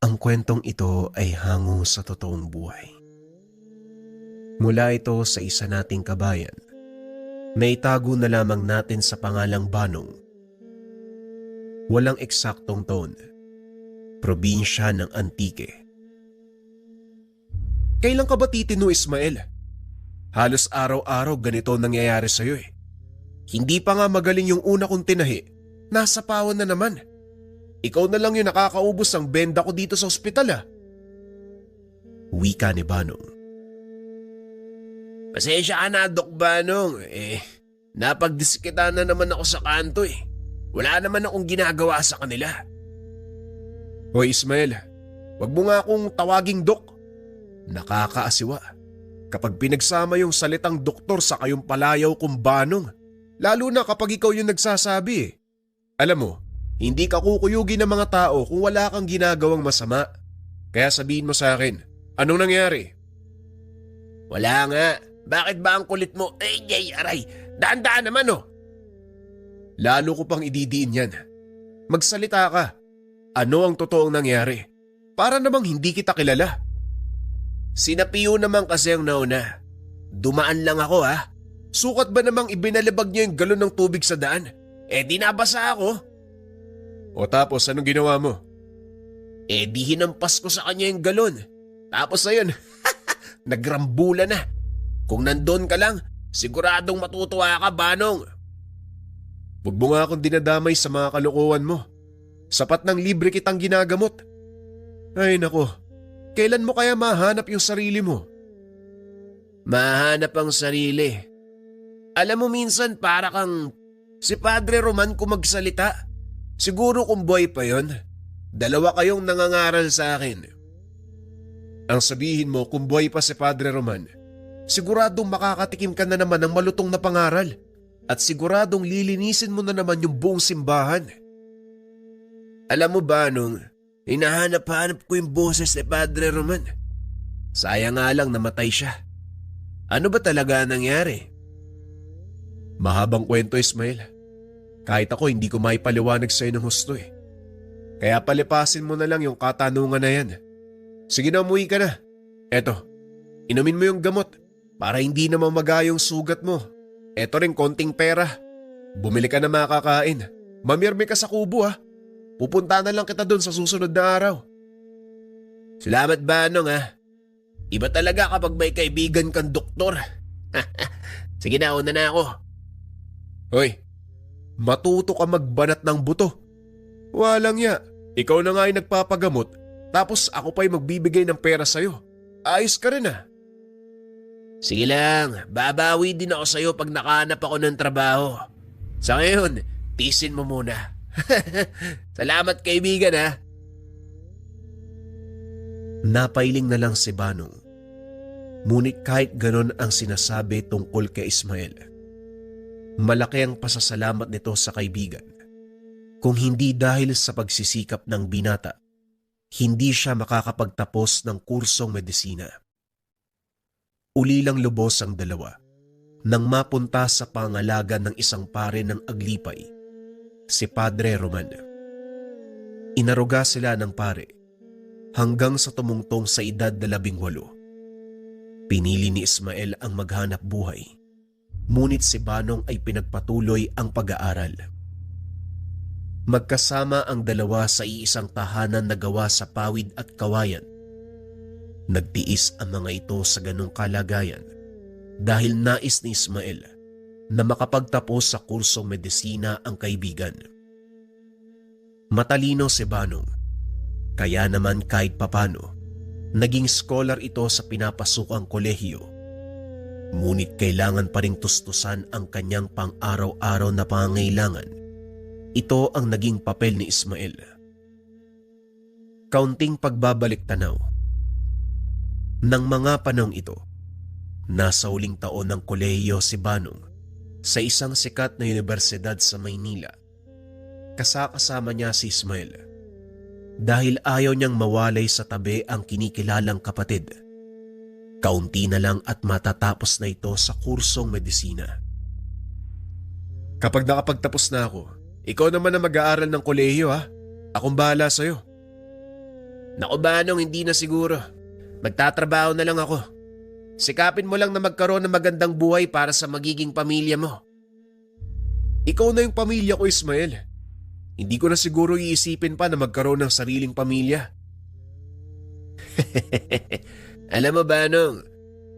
Ang kwentong ito ay hango sa totoong buhay. Mula ito sa isa nating kabayan na itago na lamang natin sa pangalang Banong. Walang eksaktong taon, probinsya ng Antique. Kailan ka ba titino, Ismael? Halos araw-araw ganito nangyayari sa'yo eh. Hindi pa nga magaling yung una kong tinahi, nasa pawan na naman. Ikaw na lang yung nakakaubos ng benda ko dito sa ospital ah. Wika ni Banong. Pasensya ka na, Dok Banong. Napagdiskita na naman ako sa kanto eh. Wala naman akong ginagawa sa kanila. Hoy Ismael, wag mo nga akong tawaging Dok. Nakakaasiwa kapag pinagsama yung salitang doktor sa kayong palayaw kong Banong. Lalo na kapag ikaw yung nagsasabi eh. Alam mo, hindi ka kukuyugin ng mga tao kung wala kang ginagawang masama. Kaya sabihin mo sa akin, anong nangyari? Wala nga. Bakit ba ang kulit mo? Aray, daan-daan naman oh. Lalo ko pang ididiin yan. Magsalita ka. Ano ang totoong nangyari? Para namang hindi kita kilala. Sinapiyo naman kasi ang nauna. Dumaan lang ako ha. Sukat ba namang ibinalabag niya yung galon ng tubig sa daan? Di nabasa ako. O tapos anong ginawa mo? Di hinampas ko sa kanya yung galon. Tapos ayun, nagrambula na. Kung nandun ka lang, siguradong matutuwa ka, Banong. Huwag mo nga akong dinadamay sa mga kalokohan mo. Sapat ng libre kitang ginagamot. Ay nako, kailan mo kaya mahanap yung sarili mo? Mahanap ang sarili. Alam mo minsan para kang si Padre Roman kung magsalita. Siguro kung boy pa yon, dalawa kayong nangangaral sa akin. Ang sabihin mo kung boy pa si Padre Roman, siguradong makakatikim ka na naman ng malutong na pangaral at siguradong lilinisin mo na naman yung buong simbahan. Alam mo ba nung hinahanap-hanap ko yung boses ni Padre Roman? Sayang nga lang namatay siya. Ano ba talaga nangyari? Mahabang kwento, Ismael. Kahit ako hindi ko maipaliwanag sa'yo ng husto eh. Kaya palipasin mo na lang yung katanungan na yan. Sige na, umuwi ka na. Eto, inumin mo yung gamot para hindi na mamaga yung sugat mo. Eto rin konting pera. Bumili ka na makakain. Mamirmi ka sa kubo ha. Pupunta na lang kita dun sa susunod na araw. Salamat Banong ha. Iba talaga kapag may kaibigan kang doktor. Sige na, una na ako. Hoy, matuto ka magbanat ng buto. Walang ya, ikaw na nga ay nagpapagamot tapos ako pa'y magbibigay ng pera sa'yo. Ayos ka rin ah. Sige lang, babawi din ako sa'yo pag nakahanap ako ng trabaho. Sa ngayon, tisin mo muna. Salamat kaibigan ha. Napailing na lang si Banong. Ngunit kahit ganon ang sinasabi tungkol kay Ismael, malaki ang pasasalamat nito sa kaibigan. Kung hindi dahil sa pagsisikap ng binata, hindi siya makakapagtapos ng kursong medisina. Ulilang lubos ang dalawa nang mapunta sa pangalaga ng isang pare ng Aglipay, si Padre Roman. Inaruga sila ng pare hanggang sa tumungtong sa edad na 18. Pinili ni Ismael ang maghanap buhay. Ngunit si Banong ay pinagpatuloy ang pag-aaral. Magkasama ang dalawa sa iisang tahanan na gawa sa pawid at kawayan. Nagtiis ang mga ito sa ganong kalagayan dahil nais ni Ismael na makapagtapos sa kursong medisina ang kaibigan. Matalino si Banong, kaya naman kahit papano, naging scholar ito sa pinapasukang kolehiyo. Ngunit kailangan pa ring tustusan ang kanyang pang-araw-araw na pangangailangan. Ito ang naging papel ni Ismael. Kaunting pagbabalik tanaw. Nang mga panahong ito, nasa huling taon ng kolehiyo si Banong sa isang sikat na universidad sa Maynila. Kasama niya si Ismael dahil ayaw niyang mawalay sa tabi ang kinikilalang kapatid. Kaunti na lang at matatapos na ito sa kursong medisina. Kapag nakapagtapos na ako, ikaw naman ang mag-aaral ng kolehiyo ha. Akong bahala sa'yo. Naku Manong, hindi na siguro. Magtatrabaho na lang ako. Sikapin mo lang na magkaroon ng magandang buhay para sa magiging pamilya mo. Ikaw na yung pamilya ko, Ismael. Hindi ko na siguro iisipin pa na magkaroon ng sariling pamilya. Alam mo Manong,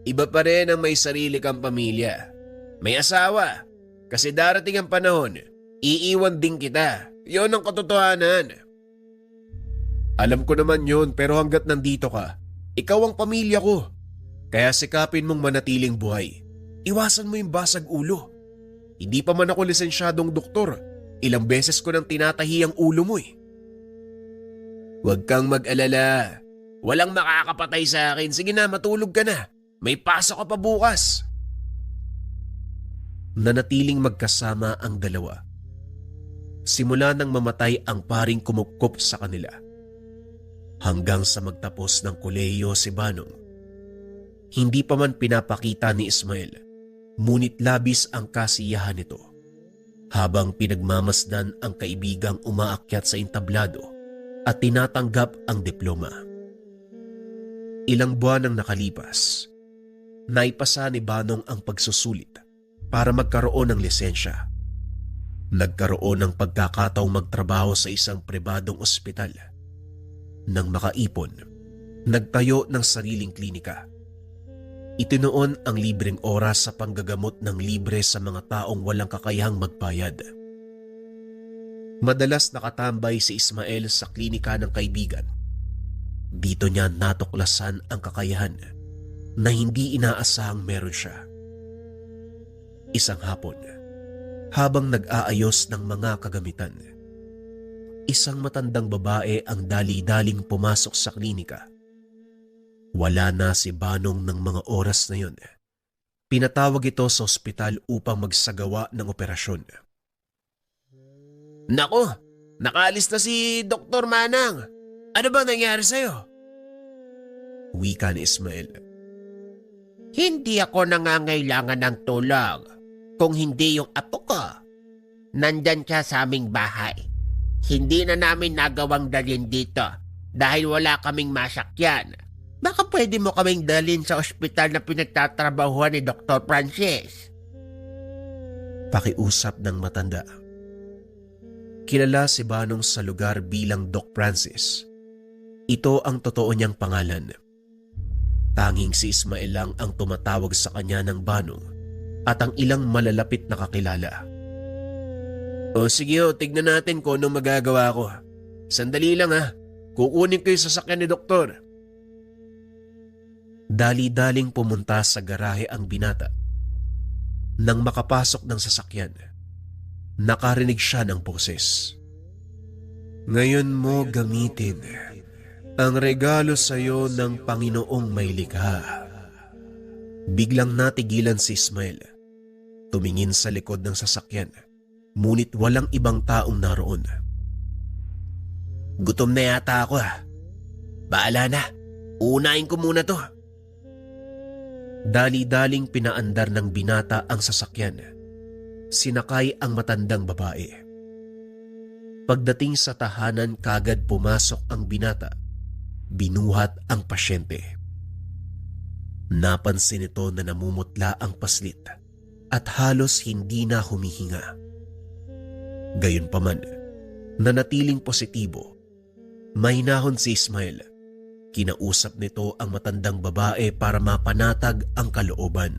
iba pa rin ang may sarili kang pamilya. May asawa. Kasi darating ang panahon, iiwan din kita. Yon ang katotohanan. Alam ko naman yon, pero hanggat nandito ka, ikaw ang pamilya ko. Kaya sikapin mong manatiling buhay. Iwasan mo yung basag ulo. Hindi pa man ako lisensyadong doktor. Ilang beses ko nang tinatahi ang ulo mo eh. Huwag kang mag-alala. Walang makakapatay sa akin. Sige na, matulog ka na. May pasok ka pa bukas. Nanatiling magkasama ang dalawa. Simula nang mamatay ang paring kumupkop sa kanila. Hanggang sa magtapos ng kolehiyo si Manong. Hindi pa man pinapakita ni Ismael, ngunit labis ang kasiyahan nito. Habang pinagmamasdan ang kaibigang umaakyat sa entablado at tinatanggap ang diploma. Ilang buwan ang nakalipas, naipasa ni Manong ang pagsusulit para magkaroon ng lisensya. Nagkaroon ng pagkakataong magtrabaho sa isang pribadong ospital. Nang makaipon, nagtayo ng sariling klinika. Itinuon ang libreng oras sa panggagamot ng libre sa mga taong walang kakayahang magbayad. Madalas nakatambay si Ismael sa klinika ng kaibigan. Dito niya natuklasan ang kakayahan na hindi inaasahang meron siya. Isang hapon, habang nag-aayos ng mga kagamitan, isang matandang babae ang dali-daling pumasok sa klinika. Wala na si Manong ng mga oras na yun. Pinatawag ito sa ospital upang magsagawa ng operasyon. Nako, nakaalis na si Dr. Manang. Ano ba nangyari sa'yo? Wika ni Ismael. Hindi ako nangangailangan ng tulong kung hindi yung apo ko. Nandyan siya sa aming bahay. Hindi na namin nagawang dalhin dito dahil wala kaming masakyan. Baka pwede mo kaming dalhin sa ospital na pinagtatrabahuan ni Dr. Francis. Pakiusap ng matanda. Kilala si Manong sa lugar bilang Doc Francis. Ito ang totoo niyang pangalan. Tanging si Ismael lang ang tumatawag sa kanya ng Manong at ang ilang malalapit na kakilala. O sige tignan natin kung anong magagawa ko. Sandali lang ha, kukunin ko yung sasakyan ni Doktor. Dali-daling pumunta sa garahe ang binata. Nang makapasok ng sasakyan, nakarinig siya ng boses. Ngayon mo gamitin ang regalo sa iyo ng Panginoong may likha. Biglang natigilan si Ismael. Tumingin sa likod ng sasakyan, ngunit walang ibang taong naroon. Gutom na yata ako ha. Baala na, unahin ko muna to. Dali-daling pinaandar ng binata ang sasakyan. Sinakay ang matandang babae. Pagdating sa tahanan, kagad pumasok ang binata. Binuhat ang pasyente. Napansin ito na namumutla ang paslit at halos hindi na humihinga. Gayunpaman, nanatiling positibo. Mahinahon si Ismael. Kinausap nito ang matandang babae para mapanatag ang kalooban.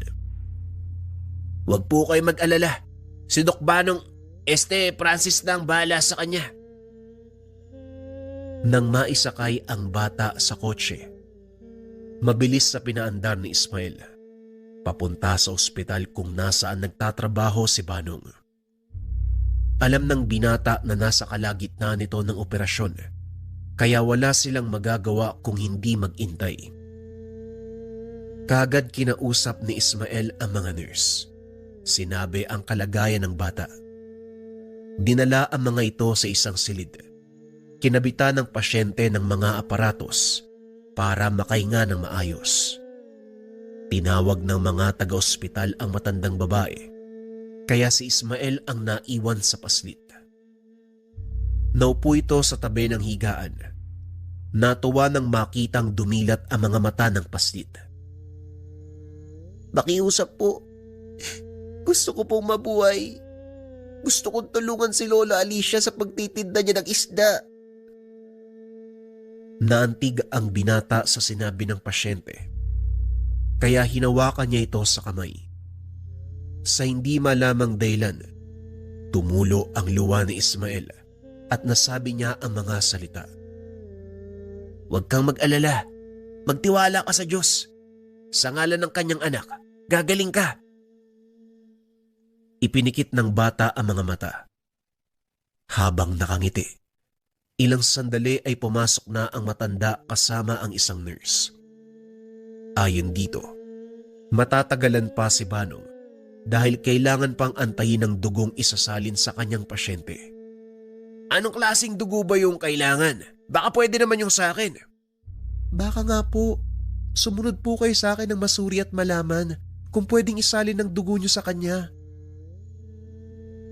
Huwag po kayo mag-alala. Si Doc Manong, Francis na ang bahala sa kanya. Nang maisakay ang bata sa kotse, mabilis sa pinaandar ni Ismael, papunta sa ospital kung nasaan nagtatrabaho si Manong. Alam ng binata na nasa kalagitnaan nito ng operasyon, kaya wala silang magagawa kung hindi mag-intay. Kagad kinausap ni Ismael ang mga nurse. Sinabi ang kalagayan ng bata. Dinala ang mga ito sa isang silid. Kinabitan ng pasyente ng mga aparatos para makahinga ng maayos. Tinawag ng mga taga-ospital ang matandang babae, kaya si Ismael ang naiwan sa paslit. Naupo ito sa tabi ng higaan. Natuwa nang makitang dumilat ang mga mata ng paslit. Makiusap po. Gusto ko pong mabuhay. Gusto kong tulungan si Lola Alicia sa pagtitinda niya ng isda. Naantig ang binata sa sinabi ng pasyente, kaya hinawakan niya ito sa kamay. Sa hindi malamang dahilan, tumulo ang luha ni Ismael at nasabi niya ang mga salita. Huwag kang mag-alala. Magtiwala ka sa Diyos. Sa ngalan ng kanyang anak, gagaling ka. Ipinikit ng bata ang mga mata. Habang nakangiti, ilang sandali ay pumasok na ang matanda kasama ang isang nurse. Ayon dito, matatagalan pa si Banong dahil kailangan pang antayin ng dugong isasalin sa kanyang pasyente. Anong klaseng dugo ba yung kailangan? Baka pwede naman yung sa akin. Baka nga po, sumunod po kayo sa akin ng masuri at malaman kung pwedeng isalin ng dugo niyo sa kanya.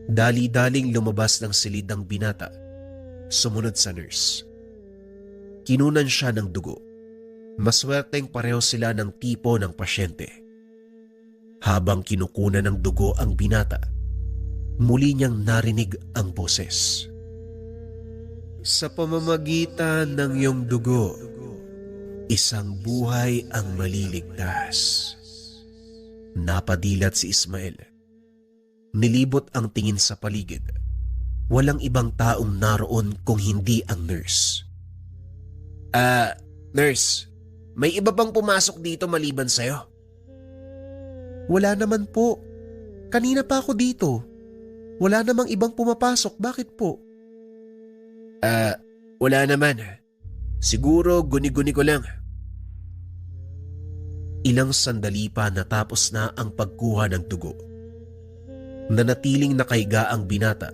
Dali-daling lumabas ng silid ang binata, sumunod sa nurse. Kinunan siya ng dugo. Maswerteng pareho sila ng tipo ng pasyente. Habang kinukunan ng dugo ang binata, muli niyang narinig ang boses. Sa pamamagitan ng iyong dugo, isang buhay ang maliligtas. Napadilat si Ismael. Nilibot ang tingin sa paligid. Walang ibang taong naroon kung hindi ang nurse. Nurse, may iba bang pumasok dito maliban sa'yo? Wala naman po. Kanina pa ako dito. Wala namang ibang pumapasok. Bakit po? Wala naman. Siguro guni-guni ko lang. Ilang sandali pa natapos na ang pagkuha ng dugo. Nanatiling nakahiga ang binata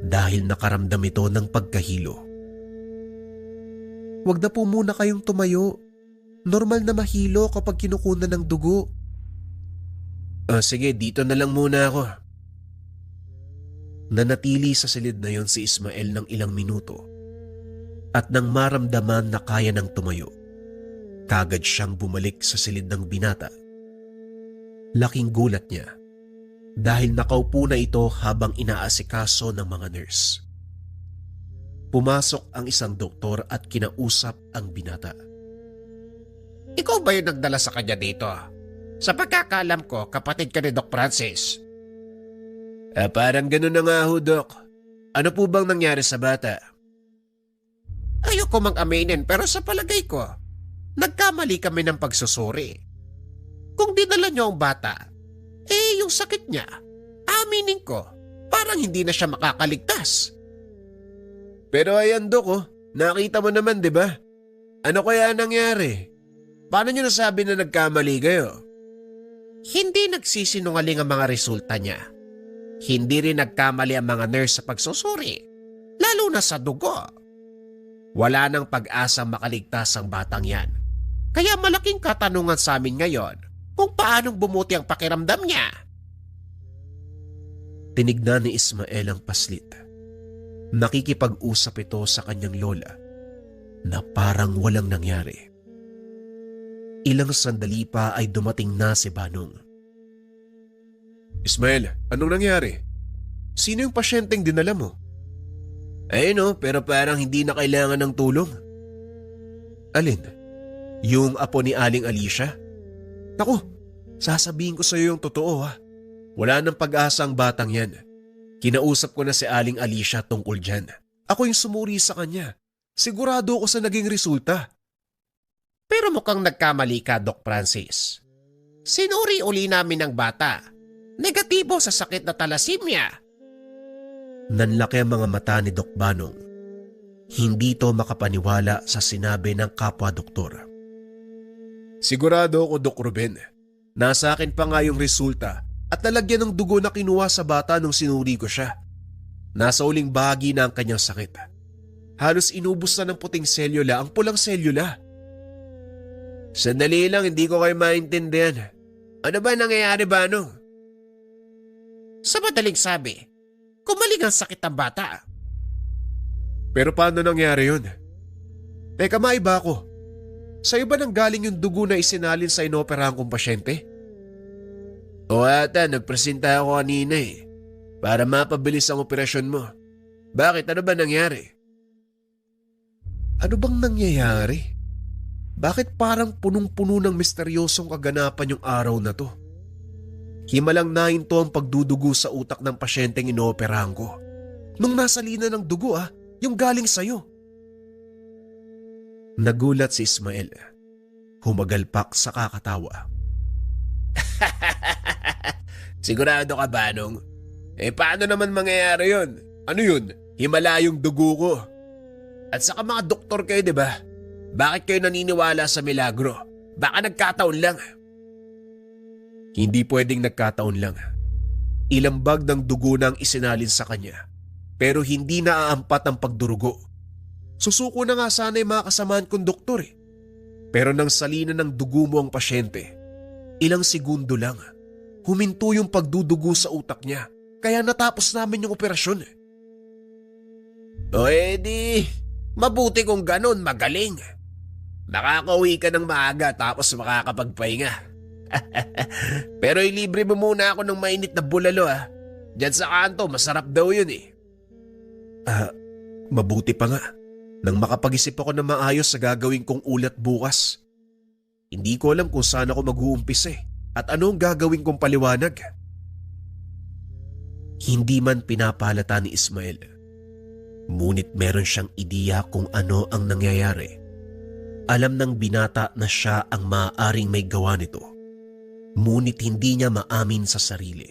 dahil nakaramdam ito ng pagkahilo. Huwag na po muna kayong tumayo. Normal na mahilo kapag kinukunan ng dugo. Sige, dito na lang muna ako. Nanatili sa silid na yon si Ismael ng ilang minuto at nang maramdaman na kaya ng tumayo, kagad siyang bumalik sa silid ng binata. Laking gulat niya dahil nakaupo na ito habang inaasikaso ng mga nurse. Pumasok ang isang doktor at kinausap ang binata. Ikaw ba yung nagdala sa kanya dito? Sa pagkakaalam ko, kapatid ka ni Doc Francis. Parang ganun na nga ho, Doc. Ano po bang nangyari sa bata? Ayoko mang-aminin pero sa palagay ko, nagkamali kami ng pagsusuri. Kung dinala niyo ang bata, yung sakit niya, aminin ko, parang hindi na siya makakaligtas. Pero ayan, Doc, nakita mo naman, di ba? Ano kaya nangyari? Paano niyo nasabi na nagkamali kayo? Hindi nagsisinungaling ang mga resulta niya. Hindi rin nagkamali ang mga nurse sa pagsusuri, lalo na sa dugo. Wala nang pag-asang makaligtas ang batang yan. Kaya malaking katanungan sa amin ngayon kung paanong bumuti ang pakiramdam niya. Tinignan ni Ismael ang paslit. Nakikipag-usap ito sa kanyang lola na parang walang nangyari. Ilang sandali pa ay dumating na si Banong. Ismael, anong nangyari? Sino yung pasyenteng dinala mo? Pero parang hindi na kailangan ng tulong. Alin? Yung apo ni Aling Alicia? Naku, sasabihin ko sa iyo yung totoo ha. Wala nang pag-asa ang batang yan. Kinausap ko na si Aling Alicia tungkol dyan. Ako yung sumuri sa kanya. Sigurado ako sa naging resulta. Pero mukhang nagkamali ka, Doc Francis. Sinuri uli namin ang bata. Negatibo sa sakit na thalassemia. Nanlaki ang mga mata ni Doc Banong. Hindi to makapaniwala sa sinabi ng kapwa-doktor. Sigurado ako, Doc Ruben. Nasa akin pa nga yung resulta at nalagyan ng dugo na kinuha sa bata nung sinuri ko siya. Nasa uling bahagi na ang kanyang sakit. Halos inubos na ng puting selula ang pulang selula. Sandali lang, hindi ko kayo maintindihan. Ano ba nangyayari, Banong? Sa madaling sabi, kumaling ang sakit ng bata. Pero paano nangyari yun? Teka, maiba ako. Sa'yo ba nanggaling yung dugo na isinalin sa inoperahan kong pasyente? O ata, nagpresenta ako kanina para mapabilis ang operasyon mo. Bakit? Ano ba nangyari? Ano bang nangyayari? Bakit parang punong-puno ng misteryosong kaganapan yung araw na to? Himalang nahinto ang pagdudugo sa utak ng pasyenteng inooperahan ko. Nung nasa lina ng dugo yung galing sa'yo. Nagulat si Ismael. Humagalpak sa kakatawa. Sigurado ka ba, Nong? Paano naman mangyayari yun? Ano yun? Himala yung dugo ko. At saka mga doktor kayo, di ba? Bakit kayo naniniwala sa milagro? Baka nagkataon lang. Hindi pwedeng nagkataon lang. Ilang bag ng dugo na ang isinalin sa kanya. Pero hindi naaampat ang pagdurugo. Susuko na nga sana yung mga kasamahan kong doktor Pero nang salina ng dugo mo ang pasyente, ilang segundo lang, huminto yung pagdudugo sa utak niya. Kaya natapos namin yung operasyon. O edi, mabuti kung ganon, magaling. Makakauwi ka ng maaga tapos makakapagpahinga. Pero ilibre mo muna ako ng mainit na bulalo Diyan sa kanto, masarap daw yun Mabuti pa nga. Nang makapag-isip ako na maayos sa gagawin kong ulat bukas. Hindi ko alam kung saan ako mag-uumpisa at ano ang gagawin kong paliwanag. Hindi man pinapalata ni Ismael. Ngunit meron siyang ideya kung ano ang nangyayari. Alam ng binata na siya ang maaaring may gawa nito. Ngunit hindi niya maamin sa sarili.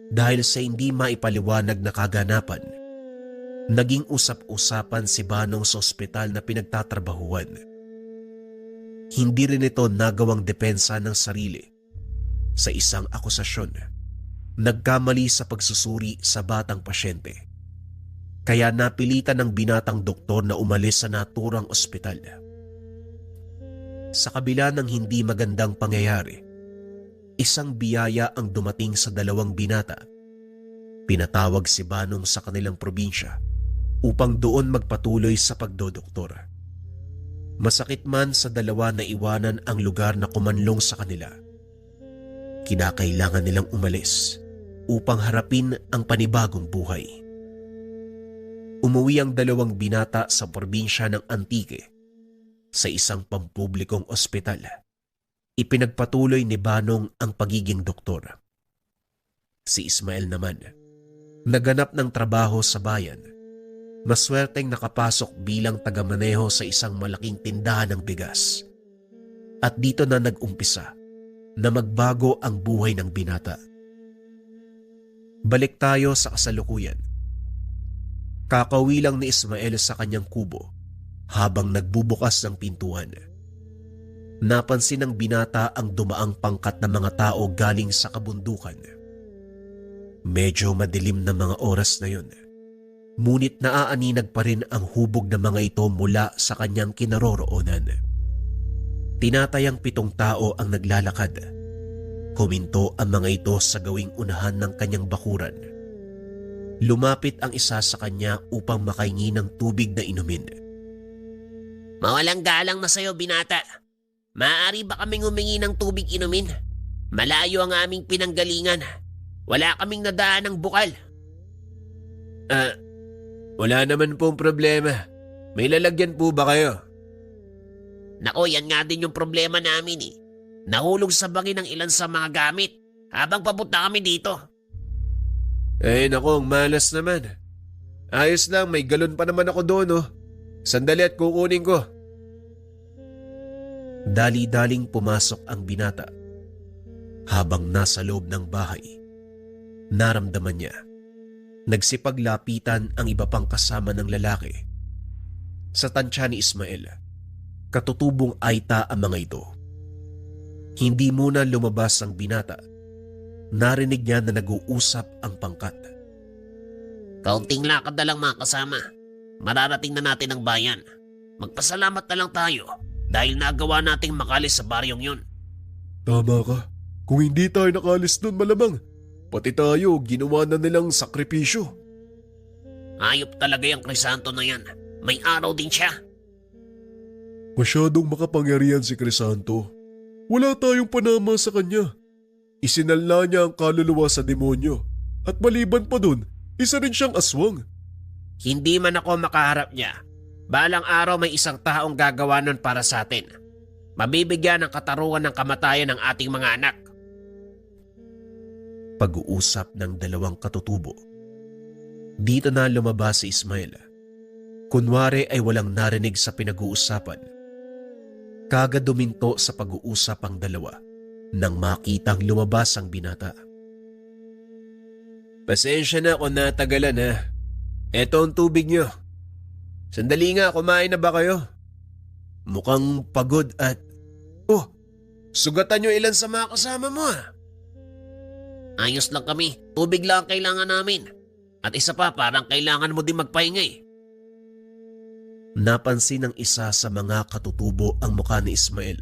Dahil sa hindi maipaliwanag na kaganapan, naging usap-usapan si Banong sa ospital na pinagtatrabahuan. Hindi rin ito nagawang depensa ng sarili sa isang akusasyon. Nagkamali sa pagsusuri sa batang pasyente. Kaya napilitan ng binatang doktor na umalis sa naturang ospital. Sa kabila ng hindi magandang pangyayari, isang biyaya ang dumating sa dalawang binata. Pinatawag si Banong sa kanilang probinsya upang doon magpatuloy sa pagdodoktor. Masakit man sa dalawa na iwanan ang lugar na kumanlong sa kanila. Kinakailangan nilang umalis upang harapin ang panibagong buhay. Umuwi ang dalawang binata sa probinsya ng Antique sa isang pampublikong ospital. Ipinagpatuloy ni Banong ang pagiging doktor. Si Ismael naman, naganap ng trabaho sa bayan. Maswerteng nakapasok bilang tagamaneho sa isang malaking tindahan ng bigas. At dito na nag-umpisa na magbago ang buhay ng binata. Balik tayo sa kasalukuyan. Kakauwi lang ni Ismael sa kanyang kubo habang nagbubukas ng pintuan. Napansin ng binata ang dumaang pangkat ng mga tao galing sa kabundukan. Medyo madilim na mga oras na yun. Ngunit naaaninag pa rin ang hubog ng mga ito mula sa kanyang kinaroroonan. Tinatayang 7 tao ang naglalakad. Huminto ang mga ito sa gawing unahan ng kanyang bakuran. Lumapit ang isa sa kanya upang makahingi ng tubig na inumin. Mawalang galang na sa'yo, binata. Maaari ba kaming humingi ng tubig inumin? Malayo ang aming pinanggalingan. Wala kaming nadaan ng bukal. Wala naman pong problema. May lalagyan po ba kayo? Nako, yan nga din yung problema namin Nahulog sa bangin ng ilan sa mga gamit habang papunta kami dito. Nako, ang malas naman. Ayos lang, may galon pa naman ako doon Sandali at kukunin ko. Dali-daling pumasok ang binata. Habang nasa loob ng bahay, naramdaman niya. Nagsipaglapitan ang iba pang kasama ng lalaki. Sa tansya ni Ismael, katutubong aita ang mga ito. Hindi muna lumabas ang binata. Narinig niya na nag-uusap ang pangkat. Kaunting lakad na lang mga kasama. Mararating na natin ang bayan. Magpasalamat na lang tayo dahil nagawa nating makalis sa baryong yun. Tama ka. Kung hindi tayo nakalis doon malamang, pati tayo ginawa na nilang sakripisyo. Hayop talaga yung Crisanto na yan. May araw din siya. Masyadong makapangyarihan si Crisanto. Wala tayong panama sa kanya. Isinalna niya ang kaluluwa sa demonyo. At maliban pa dun, isa rin siyang aswang. Hindi man ako makaharap niya. Balang araw may isang taong gagawa nun para sa atin. Mabibigyan ng katarungan ng kamatayan ng ating mga anak. Pag-uusap ng dalawang katutubo. Dito na lumabas si Ismael. Kunwari ay walang narinig sa pinag-uusapan. Kagad duminto sa pag-uusap ang dalawa nang makitang lumabas ang binata. Pasensya na kung natagalan ha. Eto ang tubig niyo. Sandali nga, kumain na ba kayo? Mukhang pagod at... Oh, sugatan niyo ilan sa mga kasama mo ha. Ayos lang kami. Tubig lang ang kailangan namin. At isa pa, parang kailangan mo din magpahinga eh. Napansin ng isa sa mga katutubo ang mukha ni Ismael.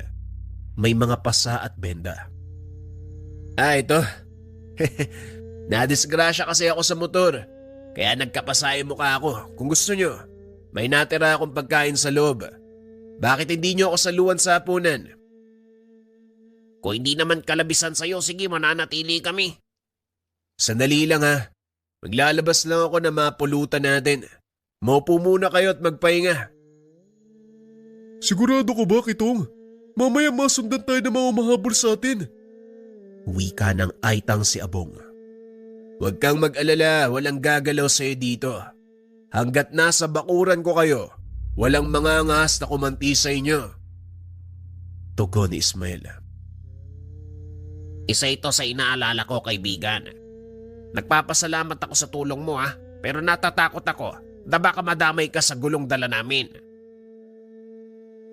May mga pasa at benda. Ito. Nadisgrasya kasi ako sa motor. Kaya nagkapasa yung mukha ako. Kung gusto nyo, may natira akong pagkain sa loob. Bakit hindi nyo ako saluhan sa hapunan? Kung hindi naman kalabisan sa'yo, sige mananatili kami. Sandali lang ha. Maglalabas lang ako na mapulutan natin. Maupo muna kayo at magpahinga. Sigurado ka ba, Kitong? Mamaya masundan tayo ng mga mahabol sa atin. Wika ng aitang si Abong. Huwag kang mag-alala, walang gagalaw sa'yo dito. Hanggat nasa bakuran ko kayo, walang mangangas na kumanti sa inyo. Tugon ni Ismael. Isa ito sa inaalala ko, kaibigan. Nagpapasalamat ako sa tulong mo ha, pero natatakot ako na baka madamay ka sa gulong dala namin.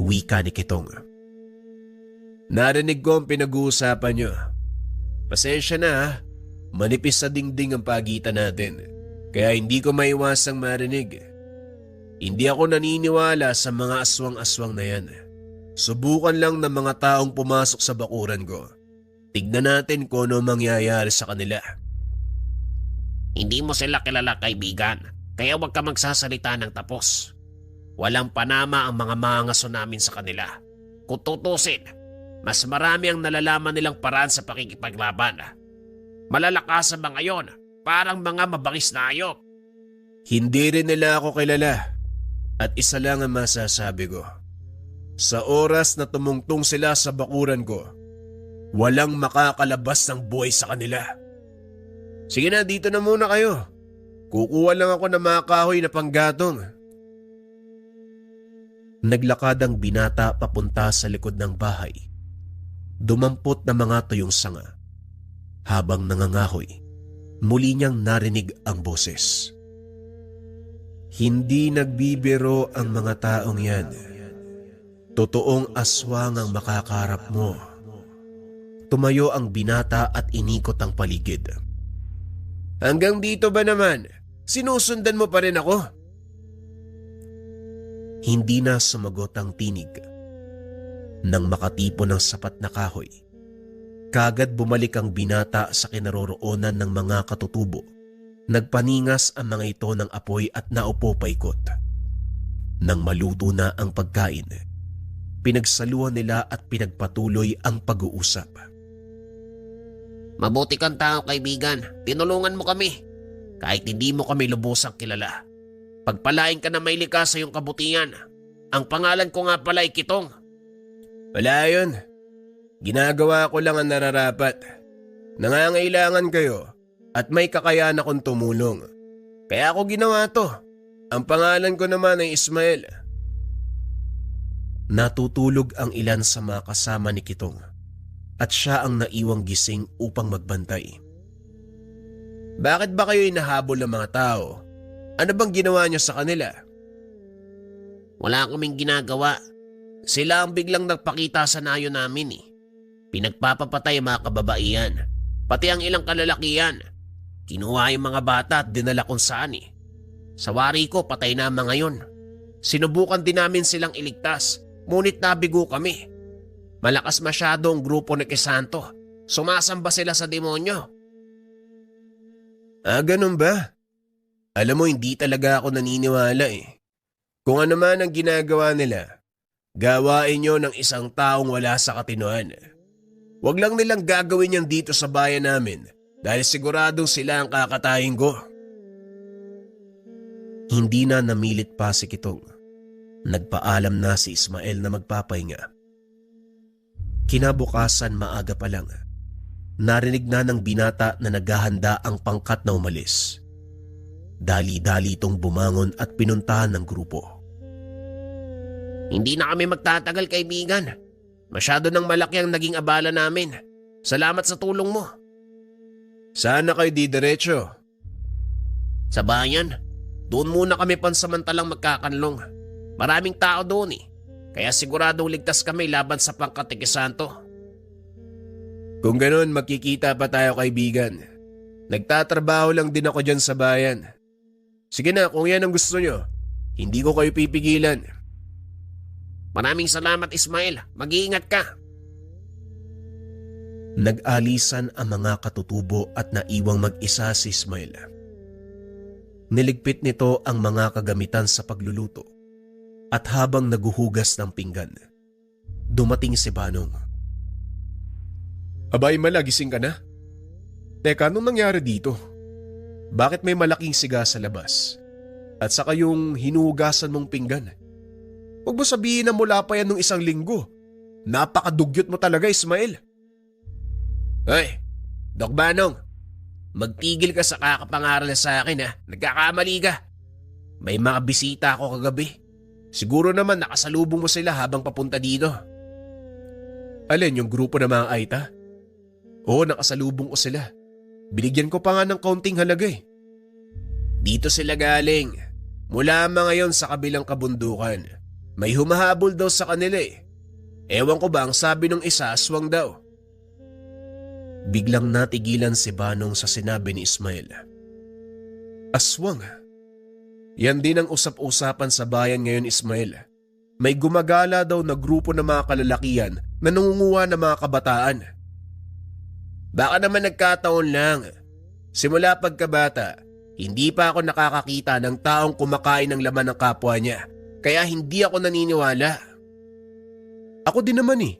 Wika ni Kitong. Narinig ko ang pinag-uusapan nyo. Pasensya na ha, manipis sa dingding ang pagitan natin. Kaya hindi ko maiwasang marinig. Hindi ako naniniwala sa mga aswang-aswang na yan. Subukan lang ng mga taong pumasok sa bakuran ko. Tignan natin kung ano mangyayari sa kanila. Hindi mo sila kilala, kaibigan, kaya huwag ka magsasalita ng tapos. Walang panama ang mga mangaso namin sa kanila. Kung tutusin, mas marami ang nalalaman nilang paraan sa pakikipaglaban. Malalakas ang mga yon, parang mga mabangis na hayop. Hindi rin nila ako kilala. At isa lang ang masasabi ko. Sa oras na tumungtong sila sa bakuran ko, walang makakalabas ng buhay sa kanila. Sige na, dito na muna kayo. Kukuha lang ako ng mga kahoy na panggatong. Naglakad ang binata papunta sa likod ng bahay. Dumampot na mga tuyong sanga. Habang nangangahoy, muli niyang narinig ang boses. Hindi nagbibiro ang mga taong yan. Totoong aswang ang makakarap mo. Tumayo ang binata at inikot ang paligid. Hanggang dito ba naman? Sinusundan mo pa rin ako? Hindi na sumagot ang tinig. Nang makatipon ng sapat na kahoy, kagad bumalik ang binata sa kinaroroonan ng mga katutubo. Nagpaningas ang mga ito ng apoy at naupo paikot. Nang maluto na ang pagkain, pinagsaluhan nila at pinagpatuloy ang pag-uusap. Mabuti kang tao, kaibigan. Tinulungan mo kami. Kahit hindi mo kami lubusang kilala. Pagpalain ka na may likas sa iyong kabutihan. Ang pangalan ko nga pala ay Kitong. Wala yun. Ginagawa ko lang ang nararapat. Nangangailangan kayo at may kakayahan akong tumulong. Kaya ako ginawa to. Ang pangalan ko naman ay Ismael. Natutulog ang ilan sa mga kasama ni Kitong at siya ang naiwang gising upang magbantay. Bakit ba kayo inahabol ng mga tao? Ano bang ginawa niyo sa kanila? Wala kaming ginagawa. Sila ang biglang nagpakita sa nayo namin eh. Pinagpapapatay ang mga kababaihan. Pati ang ilang kalalakihan. Kinuha yung mga bata at dinala kung saan eh. Sa wari ko, patay na mga yon. Sinubukan din namin silang iligtas, ngunit nabigo kami. Malakas masyado ang grupo ni Crisanto. Sumasamba sila sa demonyo. Ganun ba? Alam mo, hindi talaga ako naniniwala eh. Kung ano man ang ginagawa nila, Gawain nyo ng isang taong wala sa katinoan. Huwag lang nilang gagawin yan dito sa bayan namin dahil siguradong sila ang kakatayin ko. Hindi na namilit pa si Kitong. Nagpaalam na si Ismael na magpapahinga. Kinabukasan maaga pa lang, narinig na ng binata na naghahanda ang pangkat na umalis. Dali-dali itong bumangon at pinuntahan ng grupo. Hindi na kami magtatagal, kaibigan. Masyado nang malaki ang naging abala namin. Salamat sa tulong mo. Sana kayo didiretso. Sa bayan, doon muna kami pansamantalang magkakanlong. Maraming tao doon eh. Kaya siguradong ligtas kami laban sa pangkatikisanto. Kung ganun, magkikita pa tayo, kaibigan. Nagtatrabaho lang din ako dyan sa bayan. Sige na, kung yan ang gusto nyo, hindi ko kayo pipigilan. Maraming salamat, Ismael. Mag-iingat ka. Nag-alisan ang mga katutubo at naiwang mag-isa si Ismael. Niligpit nito ang mga kagamitan sa pagluluto. At habang naguhugas ng pinggan, dumating si Banong. Abay, malagising ka na? Teka, anong nangyari dito? Bakit may malaking siga sa labas? At saka yung hinugasan mong pinggan? Huwag mo sabihin na mula pa yan nung 1 linggo. Napakadugyot mo talaga, Ismael. Hoy, Doc Banong, magtigil ka sa kakapangaral sa akin ha. Nagkakamali ka. May mga bisita ako kagabi. Siguro naman nakasalubong mo sila habang papunta dito. Alin, yung grupo ng mga Aita? Oo, nakasalubong ko sila. Binigyan ko pa nga ng kaunting halaga eh. Dito sila galing. Mula mga yon sa kabilang kabundukan. May humahabol daw sa kanila eh. Ewan ko ba ang sabi ng isa, aswang daw. Biglang natigilan si Banong sa sinabi ni Ismael. Aswang? Yan din ang usap-usapan sa bayan ngayon, Ismael. May gumagala daw na grupo ng mga kalalakihan na nangunguha ng mga kabataan. Baka naman nagkataon lang. Simula pagkabata, hindi pa ako nakakakita ng taong kumakain ng laman ng kapwa niya. Kaya hindi ako naniniwala. Ako din naman eh.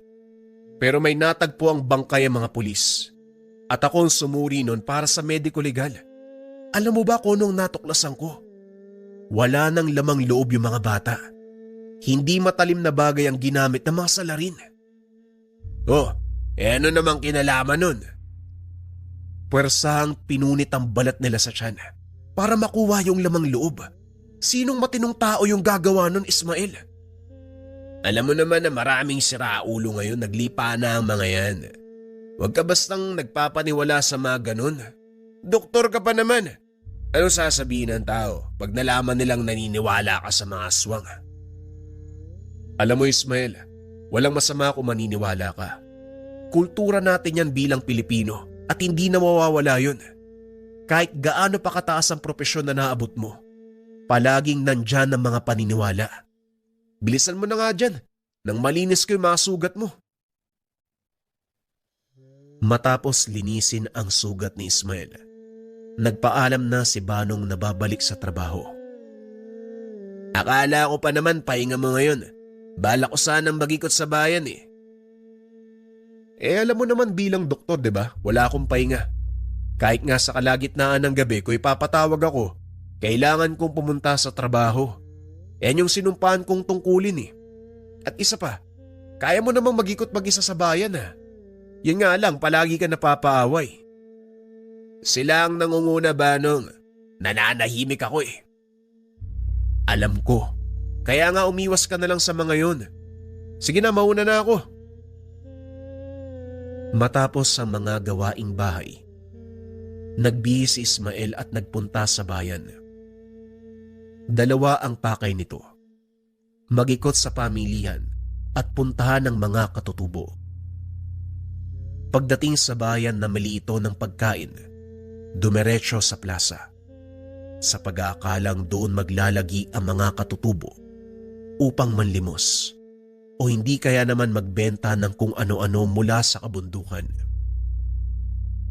Pero may natagpo ang bangkay ang mga pulis. At ako ang sumuri nun para sa mediko legal. Alam mo ba kung anong natuklasan ko? Wala nang lamang loob yung mga bata. Hindi matalim na bagay ang ginamit ng mga salarin. Oh, ano namang kinalaman nun? Puwersahang pinunit ang balat nila sa tiyan para makuha yung lamang loob. Sinong matinong tao yung gagawa nun, Ismael? Alam mo naman na maraming siraulo ngayon, naglipa na ang mga yan. Huwag ka bastang nagpapaniwala sa mga ganun. Doktor ka pa naman. Ano sasabihin ng tao pag nalaman nilang naniniwala ka sa mga aswang? Alam mo, Ismael, walang masama kung maniniwala ka. Kultura natin yan bilang Pilipino at hindi na mawawala yun. Kahit gaano pa kataas ang propesyon na naabot mo, palaging nandyan ang mga paniniwala. Bilisan mo na nga dyan, nang malinis ko yung mga sugat mo. Matapos linisin ang sugat ni Ismael, nagpaalam na si Banong na babalik sa trabaho. Akala ko pa naman pahinga mo ngayon. Bala ko sanang magikot sa bayan eh. Alam mo naman bilang doktor, 'di ba? Wala akong pahinga. Kahit nga sa kalagitnaan ng gabi ko ipapatawag ako, kailangan kong pumunta sa trabaho. Yan yung sinumpaan kong tungkulin eh. At isa pa, kaya mo namang magikot mag-isa sa bayan ha. Yan nga lang, palagi ka napapaaway. Sila ang nangunguna, Banong. Nananahimik ako eh. Alam ko. Kaya nga umiwas ka na lang sa mga yun. Sige na, mauna na ako. Matapos ang mga gawaing bahay, nagbihis si Ismael at nagpunta sa bayan. 2 ang pakay nito. Magikot sa pamilihan at puntahan ng mga katutubo. Pagdating sa bayan na mali ito ng pagkain, dumiretso sa plaza. Sa pag-aakalang doon maglalagi ang mga katutubo upang manlimos o hindi kaya naman magbenta ng kung ano-ano mula sa kabundukan.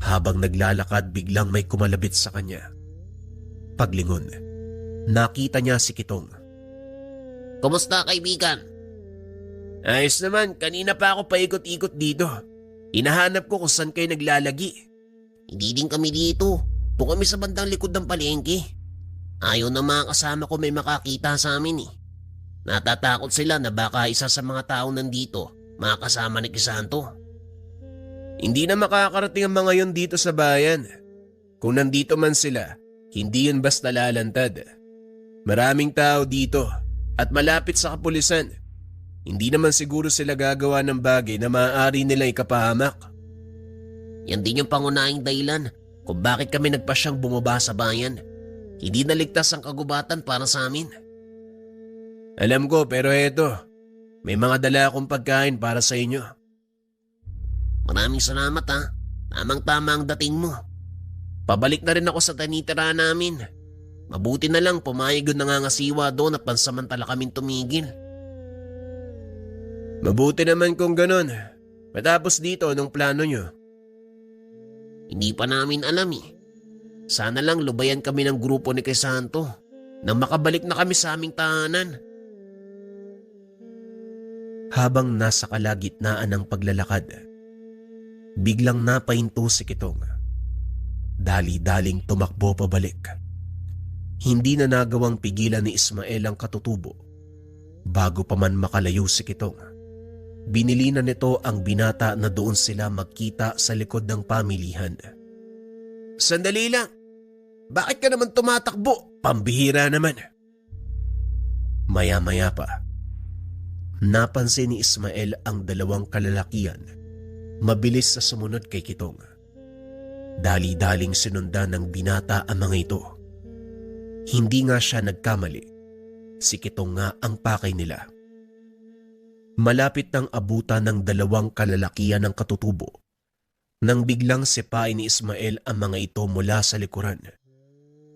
Habang naglalakad, biglang may kumalabit sa kanya. Paglingon, nakita niya si Kitong. Kumusta, kaibigan? Ayos naman, kanina pa ako paikot-ikot dito. Hinahanap ko kung saan kayo naglalagi. Hindi din kami dito. Doon kami sa bandang likod ng palengke. Ayaw na mga kasama ko may makakita sa amin eh. Natatakot sila na baka isa sa mga tao nandito makasama ni Crisanto. Hindi na makakarating ang mga yon dito sa bayan. Kung nandito man sila, hindi yun basta lalantad. Maraming tao dito at malapit sa kapulisan. Hindi naman siguro sila gagawa ng bagay na maaari nila ikapahamak. Yan din yung pangunahing dahilan kung bakit kami nagpasyang bumaba sa bayan. Hindi naligtas ang kagubatan para sa amin. Alam ko pero eto, may mga dala akong pagkain para sa inyo. Maraming salamat ha. Tamang-tama ang dating mo. Pabalik na rin ako sa tinitira namin. Mabuti na lang pumayag yung nangangasiwa doon at pansamantala kaming tumigil. Mabuti naman kung ganon. Matapos dito, anong plano nyo? Hindi pa namin alam eh. Sana lang lubayan kami ng grupo ni Crisanto nang makabalik na kami sa aming tahanan. Habang nasa kalagitnaan ng paglalakad, biglang napahinto si Kitong. Dali-daling tumakbo pabalik. Hindi na nagawang pigilan ni Ismael ang katutubo. Bago pa man makalayo si Kitong, binili na nito ang binata na doon sila magkita sa likod ng pamilihan. Sandali lang. Bakit ka naman tumatakbo? Pambihira naman. Maya-maya pa, napansin ni Ismael ang dalawang kalalakian, mabilis sa sumunod kay Kitong. Dali-daling sinundan ng binata ang mga ito. Hindi nga siya nagkamali. Si Kitong nga ang pakay nila. Malapit nang abutan ng dalawang kalalakian ng katutubo nang biglang sipain ni Ismael ang mga ito mula sa likuran.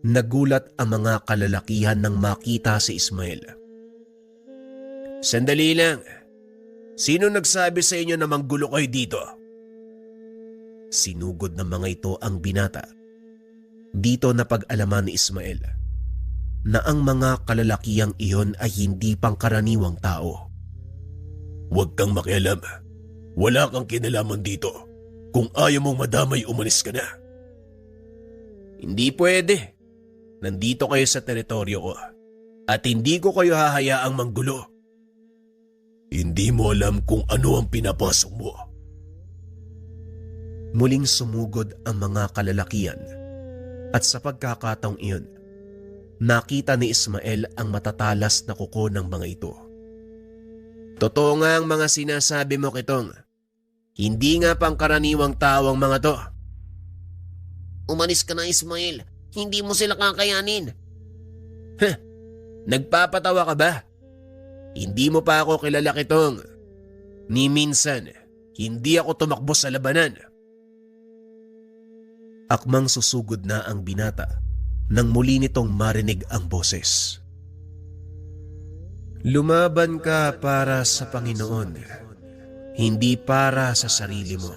Nagulat ang mga kalalakihan nang makita si Ismael. Sandali lang. Sino nagsabi sa inyo na manggulo kayo dito? Sinugod ng mga ito ang binata. Dito napag-alaman ni Ismael na ang mga kalalakihang iyon ay hindi pangkaraniwang tao. Huwag kang makialam. Wala kang kinalaman dito. Kung ayaw mong madamay, umalis ka na. Hindi pwede. Nandito kayo sa teritoryo ko at hindi ko kayo hahayaang manggulo. Hindi mo alam kung ano ang pinapasok mo. Muling sumugod ang mga kalalakian at sa pagkakataong iyon, nakita ni Ismael ang matatalas na kuko ng mga ito. Totoo nga ang mga sinasabi mo, Kitong. Hindi nga pangkaraniwang tao ang mga to. Umalis ka na Ismael. Hindi mo sila kakayanin. Nagpapatawa ka ba? Hindi mo pa ako kilala, Kitong. Ni minsan, hindi ako tumakbo sa labanan. Akmang susugod na ang binata nang muli nitong marinig ang boses. Lumaban ka para sa Panginoon, hindi para sa sarili mo.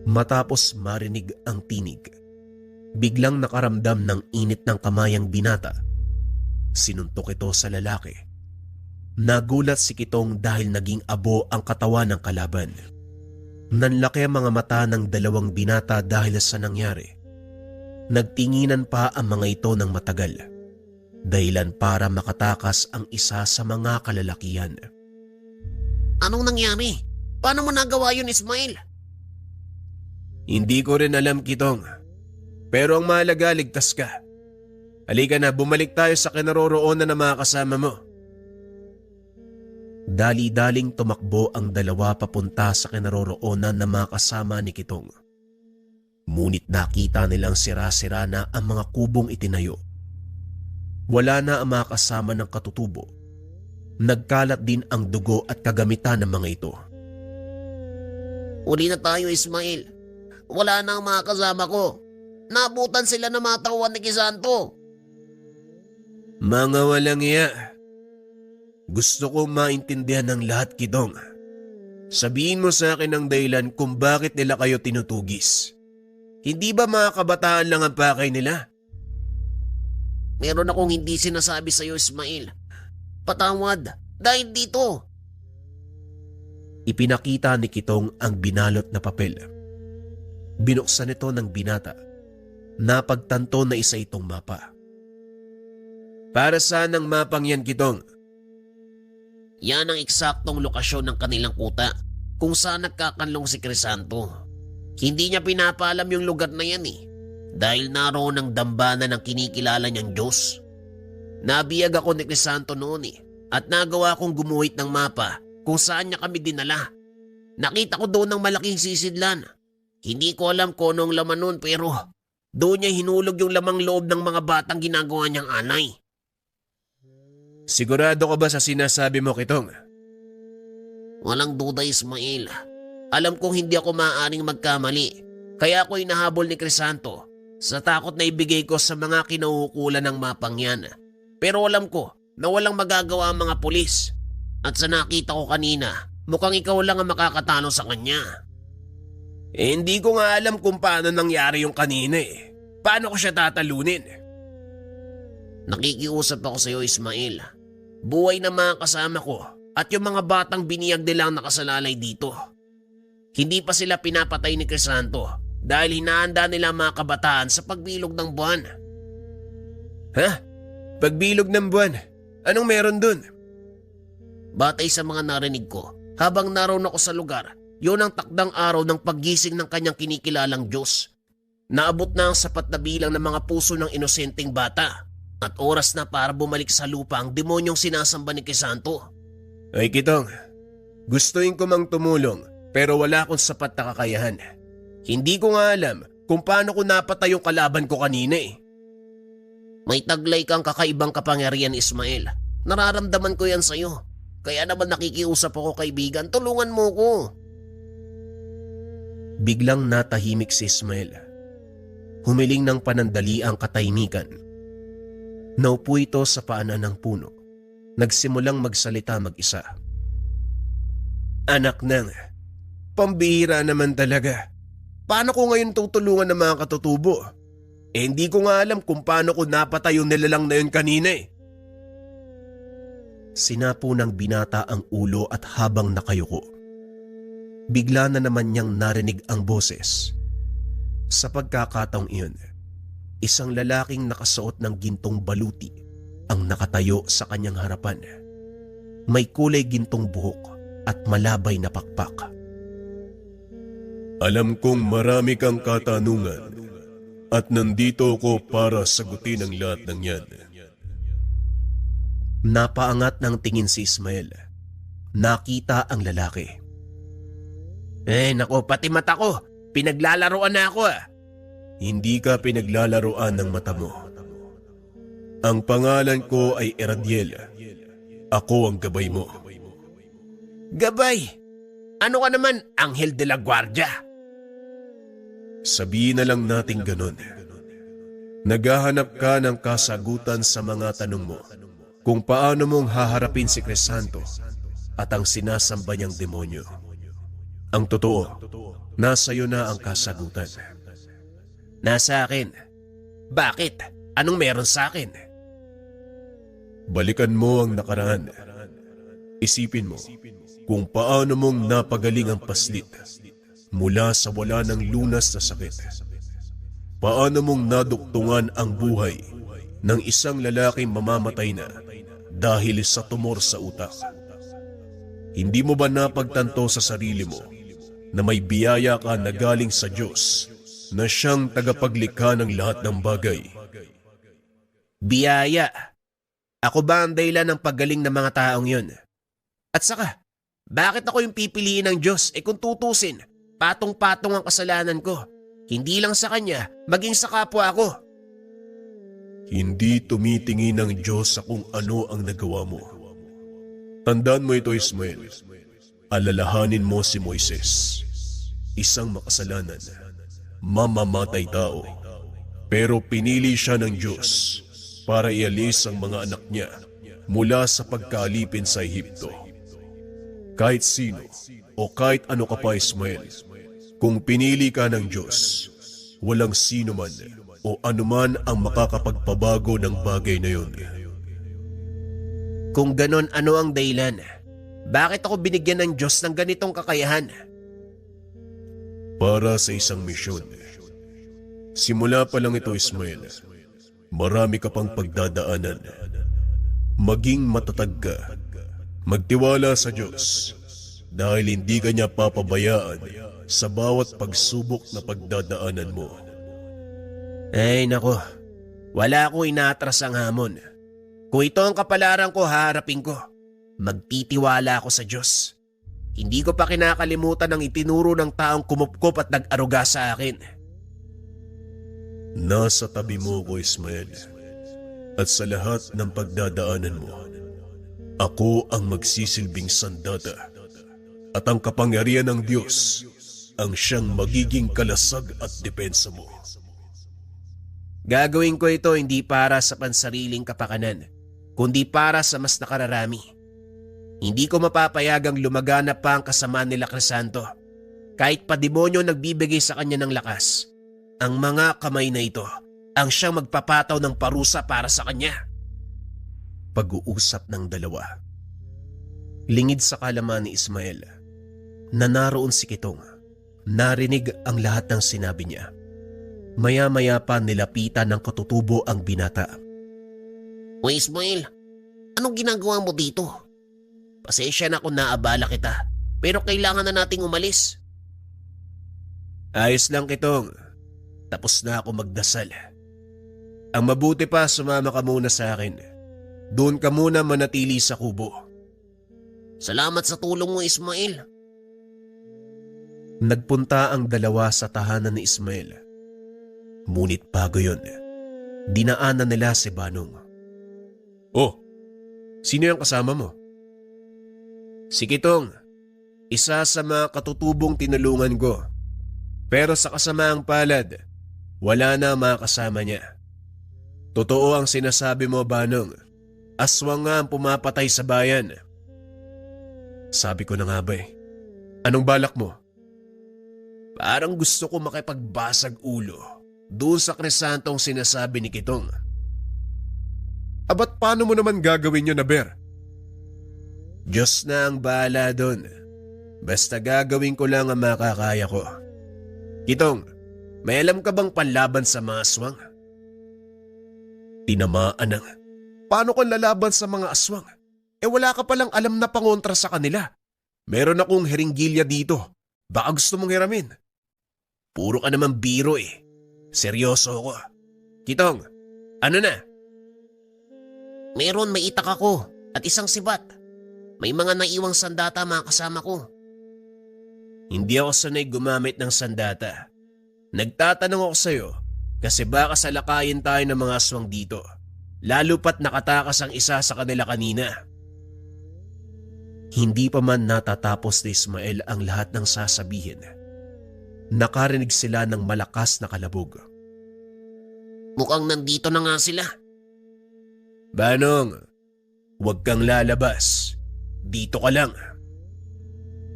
Matapos marinig ang tinig, biglang nakaramdam ng init ng kamay ang binata. Sinuntok ito sa lalaki. Nagulat si Kitong dahil naging abo ang katawan ng kalaban. Nanlaki ang mga mata ng dalawang binata dahil sa nangyari. Nagtinginan pa ang mga ito ng matagal, dahilan para makatakas ang isa sa mga kalalakihan. Anong nangyari? Paano mo nagawa yun, Ismael? Hindi ko rin alam, Kitong. Pero ang mahalaga, ligtas ka. Halika na, bumalik tayo sa kinaroroonan ng mga kasama mo. Dali-daling tumakbo ang dalawa papunta sa kinaroroonan ng mga kasama ni Kitong. Ngunit nakita nilang sira-sira na ang mga kubong itinayo. Wala na ang mga kasama ng katutubo. Nagkalat din ang dugo at kagamitan ng mga ito. Uli na tayo, Ismael. Wala na ang mga kasama ko. Nabutan sila ng mga tauhan ni Crisanto. Mga walang iya. Gusto ko maintindihan ng lahat, Kitong. Sabihin mo sa akin ang dahilan kung bakit nila kayo tinutugis. Hindi ba mga kabataan lang ang pakay nila? Meron akong hindi sinasabi sa iyo, Ismael. Patawad. Dahil dito, Ipinakita ni Kitong ang binalot na papel. Binuksan ito ng binata. Napagtanto na isa itong mapa. Para saan ang mapang yan, Kitong? Yan ang eksaktong lokasyon ng kanilang kuta kung saan nagkakanlong si Crisanto. Hindi niya pinapaalam yung lugar na yan dahil naroon ang dambana ng kinikilala niyang Diyos. Nabiyag ako ni Crisanto noon at nagawa kong gumuhit ng mapa kung saan niya kami dinala. Nakita ko doon ng malaking sisidlan. Hindi ko alam kung anong laman noon pero doon niya hinulog yung lamang loob ng mga batang ginagawa niyang anay. Sigurado ka ba sa sinasabi mo, Kitong? Walang duda, Ismael. Alam kong hindi ako maaaring magkamali. Kaya ako inahabol ni Crisanto sa takot na ibigay ko sa mga kinauhukulan ng mapang yan. Pero alam ko na walang magagawa ang mga pulis. At sa nakita ko kanina, mukhang ikaw lang ang makakatalo sa kanya. Hindi ko nga alam kung paano nangyari yung kanina Paano ko siya tatalunin? Nakikiusap ako sa iyo, Ismael. Buhay na mga kasama ko at yung mga batang biniyag nilang nakasalalay dito. Hindi pa sila pinapatay ni Crisanto dahil hinahanda nila mga kabataan sa pagbilog ng buwan. Ha? Pagbilog ng buwan? Anong meron dun? Batay sa mga narinig ko, habang naroon ako sa lugar, yun ang takdang araw ng paggising ng kanyang kinikilalang Diyos. Naabot na ang sapat na bilang ng mga puso ng inosenteng bata. At oras na para bumalik sa lupa ang demonyong sinasamba ni Crisanto. Ay, Kitong, gustuin ko mang tumulong pero wala akong sapat na kakayahan. Hindi ko nga alam kung paano ko napatay yung kalaban ko kanina May taglay kang kakaibang kapangyarihan, Ismael. Nararamdaman ko yan sa'yo. Kaya naman nakikiusap ako, kaibigan. Tulungan mo ko. Biglang natahimik si Ismael. Humiling ng panandali ang katahimikan. Naupo ito sa paanan ng puno. Nagsimulang magsalita mag-isa. Anak nang, pambihira naman talaga. Paano ko ngayon tutulungan ng mga katutubo? Hindi ko nga alam kung paano ko napatay yung nilalang na yun kanina Sinapo ng binata ang ulo at habang nakayuko. Bigla na naman niyang narinig ang boses. Sa pagkakataong iyon, isang lalaking nakasuot ng gintong baluti ang nakatayo sa kanyang harapan. May kulay gintong buhok at malabay na pakpak. Alam kong marami kang katanungan at nandito ako para sagutin ang lahat ng yan. Napaangat ng tingin si Ismael. Nakita ang lalaki. Nako, pati mata ko. Pinaglalaroan na ako Hindi ka pinaglalaroan ng mata mo. Ang pangalan ko ay Eradiel. Ako ang gabay mo. Gabay? Ano ka naman, Anghel de la Guardia? Sabihin na lang natin ganon. Naghahanap ka ng kasagutan sa mga tanong mo kung paano mong haharapin si Crisanto at ang sinasamba niyang demonyo. Ang totoo, nasa iyo na ang kasagutan. Nasa akin. Bakit? Anong meron sa akin? Balikan mo ang nakaraan. Isipin mo kung paano mong napagaling ang paslit mula sa wala ng lunas na sakit. Paano mong naduktungan ang buhay ng isang lalaking mamamatay na dahil sa tumor sa utak. Hindi mo ba napagtanto sa sarili mo na may biyaya ka na galing sa Diyos na siyang tagapaglikha ng lahat ng bagay? Biyaya? Ako ba ang dahilan ng paggaling ng mga taong yun? At saka, bakit ako yung pipiliin ng Diyos? Kung tutusin, patong-patong ang kasalanan ko. Hindi lang sa Kanya, maging sa kapwa ko. Hindi tumitingin ng Diyos sa kung ano ang nagawa mo. Tandaan mo ito, Ismael. Alalahanin mo si Moises. Isang makasalanan, mamamatay tao. Pero pinili siya ng Diyos para ialis ang mga anak niya mula sa pagkaalipin sa Ehipto. Kahit sino o kahit ano ka pa, Ismael, kung pinili ka ng Diyos, walang sino man o anuman ang makakapagpabago ng bagay na yun. Kung ganon, ano ang dahilan? Bakit ako binigyan ng Diyos ng ganitong kakayahan? Para sa isang misyon. Simula pa lang ito, Ismael. Marami ka pang pagdadaanan. Maging matatag ka. Magtiwala sa Diyos. Dahil hindi ka niya papabayaan sa bawat pagsubok na pagdadaanan mo. Ay nako, wala akong inaatras ang hamon. Kung ito ang kapalaran ko, haharapin ko. Magtitiwala ako sa Diyos. Hindi ko pa kinakalimutan ang itinuro ng taong kumupkop at nag-aruga sa akin. Nasa tabi mo ko, Ismael. At sa lahat ng pagdadaanan mo, ako ang magsisilbing sandata. At ang kapangyarihan ng Diyos ang siyang magiging kalasag at depensa mo. Gagawin ko ito hindi para sa pansariling kapakanan, kundi para sa mas nakararami. Hindi ko mapapayagang lumaganap pa ang kasamaan nila Crisanto. Kahit pa demonyo nagbibigay sa kanya ng lakas, ang mga kamay na ito ang siyang magpapataw ng parusa para sa kanya. Pag-uusap ng dalawa. Lingid sa kalaman ni Ismael na naroon si Kitong. Narinig ang lahat ng sinabi niya. Maya-maya pa nilapitan ng katutubo ang binata. O Ismael, anong ginagawa mo dito? Pasensya na kung naabala kita, pero kailangan na nating umalis. Ayos lang, Kitong. Tapos na ako magdasal. Ang mabuti pa, sumama ka muna sa akin. Doon ka muna manatili sa kubo. Salamat sa tulong mo, Ismael. Nagpunta ang dalawa sa tahanan ni Ismael. Ngunit bago yun, dinaanan nila si Banong. Oh, sino yung kasama mo? Si Kitong, isa sa mga katutubong tinulungan ko. Pero sa kasamaang palad, wala na mga kasama niya. Totoo ang sinasabi mo, Banong. Aswang nga ang pumapatay sa bayan. Sabi ko na nga ba eh. Anong balak mo? Parang gusto ko makipagbasag ulo doon sa Crisantong sinasabi ni Kitong. Abat paano mo naman gagawin yun, Aber? Diyos na ang bahala doon. Basta gagawin ko lang ang makakaya ko. Kitong, may alam ka bang panlaban sa mga aswang? Tinamaan ng, paano kang lalaban sa mga aswang? Wala ka palang alam na pangontra sa kanila. Meron akong heringgilya dito. Baka gusto mong hiramin. Puro ka naman biro eh. Seryoso ako. Kitong, ano na? Meron, may itak ako at isang sibat. May mga naiwang sandata mga kasama ko. Hindi ako sanay gumamit ng sandata. Nagtatanong ako sa'yo kasi baka salakayin tayo ng mga aswang dito. Lalo pat nakatakas ang isa sa kanila kanina. Hindi pa man natatapos ni Ismael ang lahat ng sasabihin. Nakarinig sila ng malakas na kalabog. Mukhang nandito na nga sila. Banong, huwag kang lalabas. Dito ka lang.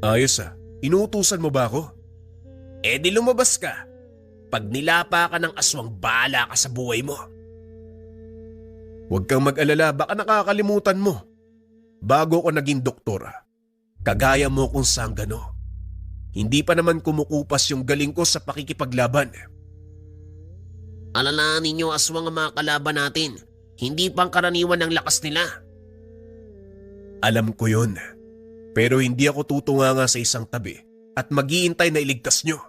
Ayos inuutusan mo ba ako? Di lumabas ka. Pag nilapa ka ng aswang, bahala ka sa buhay mo. Huwag kang mag-alala, baka nakakalimutan mo. Bago ko naging doktor, kagaya mo kung sanggano. Hindi pa naman kumukupas yung galing ko sa pakikipaglaban. Alalahanin ninyo aswang ang mga kalaban natin. Hindi pang karaniwan ang lakas nila. Alam ko yun. Pero hindi ako tutunganga sa isang tabi at mag-iintay na iligtas nyo.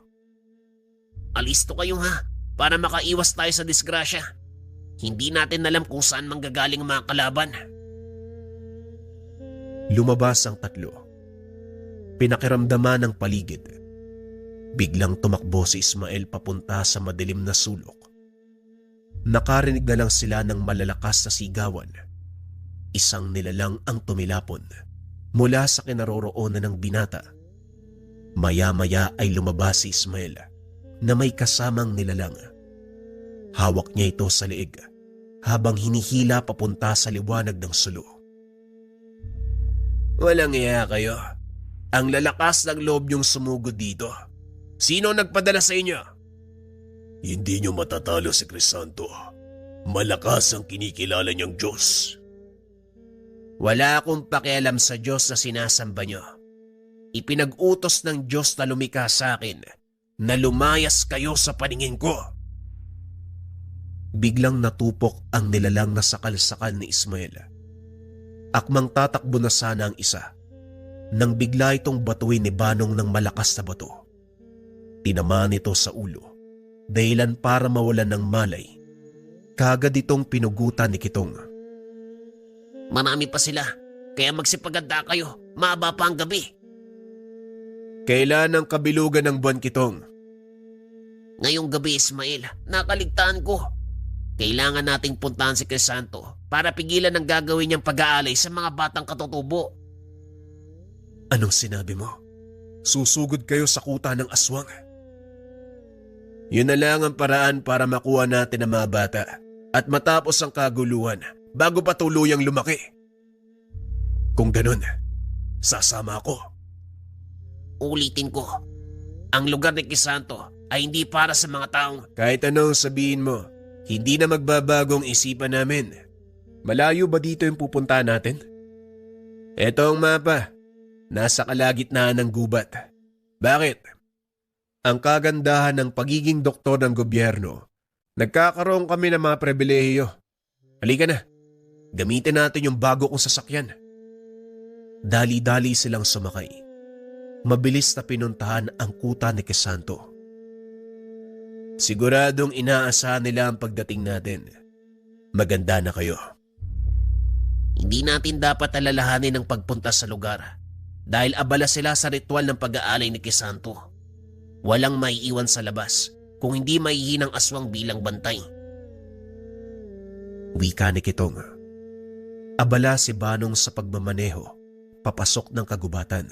Alisto kayo ha, para makaiwas tayo sa disgrasya. Hindi natin alam kung saan manggagaling ang mga kalaban. Lumabas ang tatlo. Pinakiramdaman ang paligid. Biglang tumakbo si Ismael papunta sa madilim na sulok. Nakarinig na lang sila ng malalakas na sigawan. Isang nilalang ang tumilapon mula sa kinaroroonan ng binata. Maya-maya ay lumabas si Ismael na may kasamang nilalang. Hawak niya ito sa leeg habang hinihila papunta sa liwanag ng sulo. Walang iya kayo. Ang lalakas ng loob niyong sumugod dito. Sino nagpadala sa inyo? Hindi niyo matatalo si Crisanto. Malakas ang kinikilala niyang Diyos. Wala akong pakialam sa Diyos na sinasamba nyo. Ipinag-utos ng Diyos na lumikha sa akin na lumayas kayo sa paningin ko. Biglang natupok ang nilalang na sakal-sakal ni Ismael. Akmang tatakbo na sana ang isa nang bigla itong batuin ni Banong ng malakas na bato. Tinamaan ito sa ulo, dahilan para mawalan ng malay. Kagad itong pinugutan ni Kitong. Marami pa sila, kaya magsipaganda kayo, mahaba pa ang gabi. Kailan ang kabilugan ng buwan, Kitong? Ngayong gabi, Ismael, nakaligtaan ko. Kailangan nating puntahan si Crisanto para pigilan ang gagawin niyang pag-aalay sa mga batang katutubo. Anong sinabi mo? Susugod kayo sa kuta ng aswang. Yun na lang ang paraan para makuha natin ang mga bata at matapos ang kaguluhan bago pa tuluyang lumaki. Kung ganun, sasama ako. Ulitin ko, ang lugar ni Crisanto ay hindi para sa mga taong... Kahit anong sabihin mo, hindi na magbabagong isipan namin. Malayo ba dito yung pupuntahan natin? Eto ang mapa. Nasa kalagitnaan ng gubat. Bakit? Ang kagandahan ng pagiging doktor ng gobyerno, nagkakaroon kami ng mga pribilehiyo. Halika na, gamitin natin yung bago kong sasakyan. Dali-dali silang sumakay. Mabilis na pinuntahan ang kuta ni Crisanto. Siguradong inaasahan nila ang pagdating natin. Maganda na kayo. Hindi natin dapat alalahanin ang pagpunta sa lugar dahil abala sila sa ritual ng pag-aalay ni Crisanto. Walang maiiwan sa labas kung hindi maihinang aswang bilang bantay. Wika ni Kitong. Abala si Banong sa pagmamaneho, papasok ng kagubatan.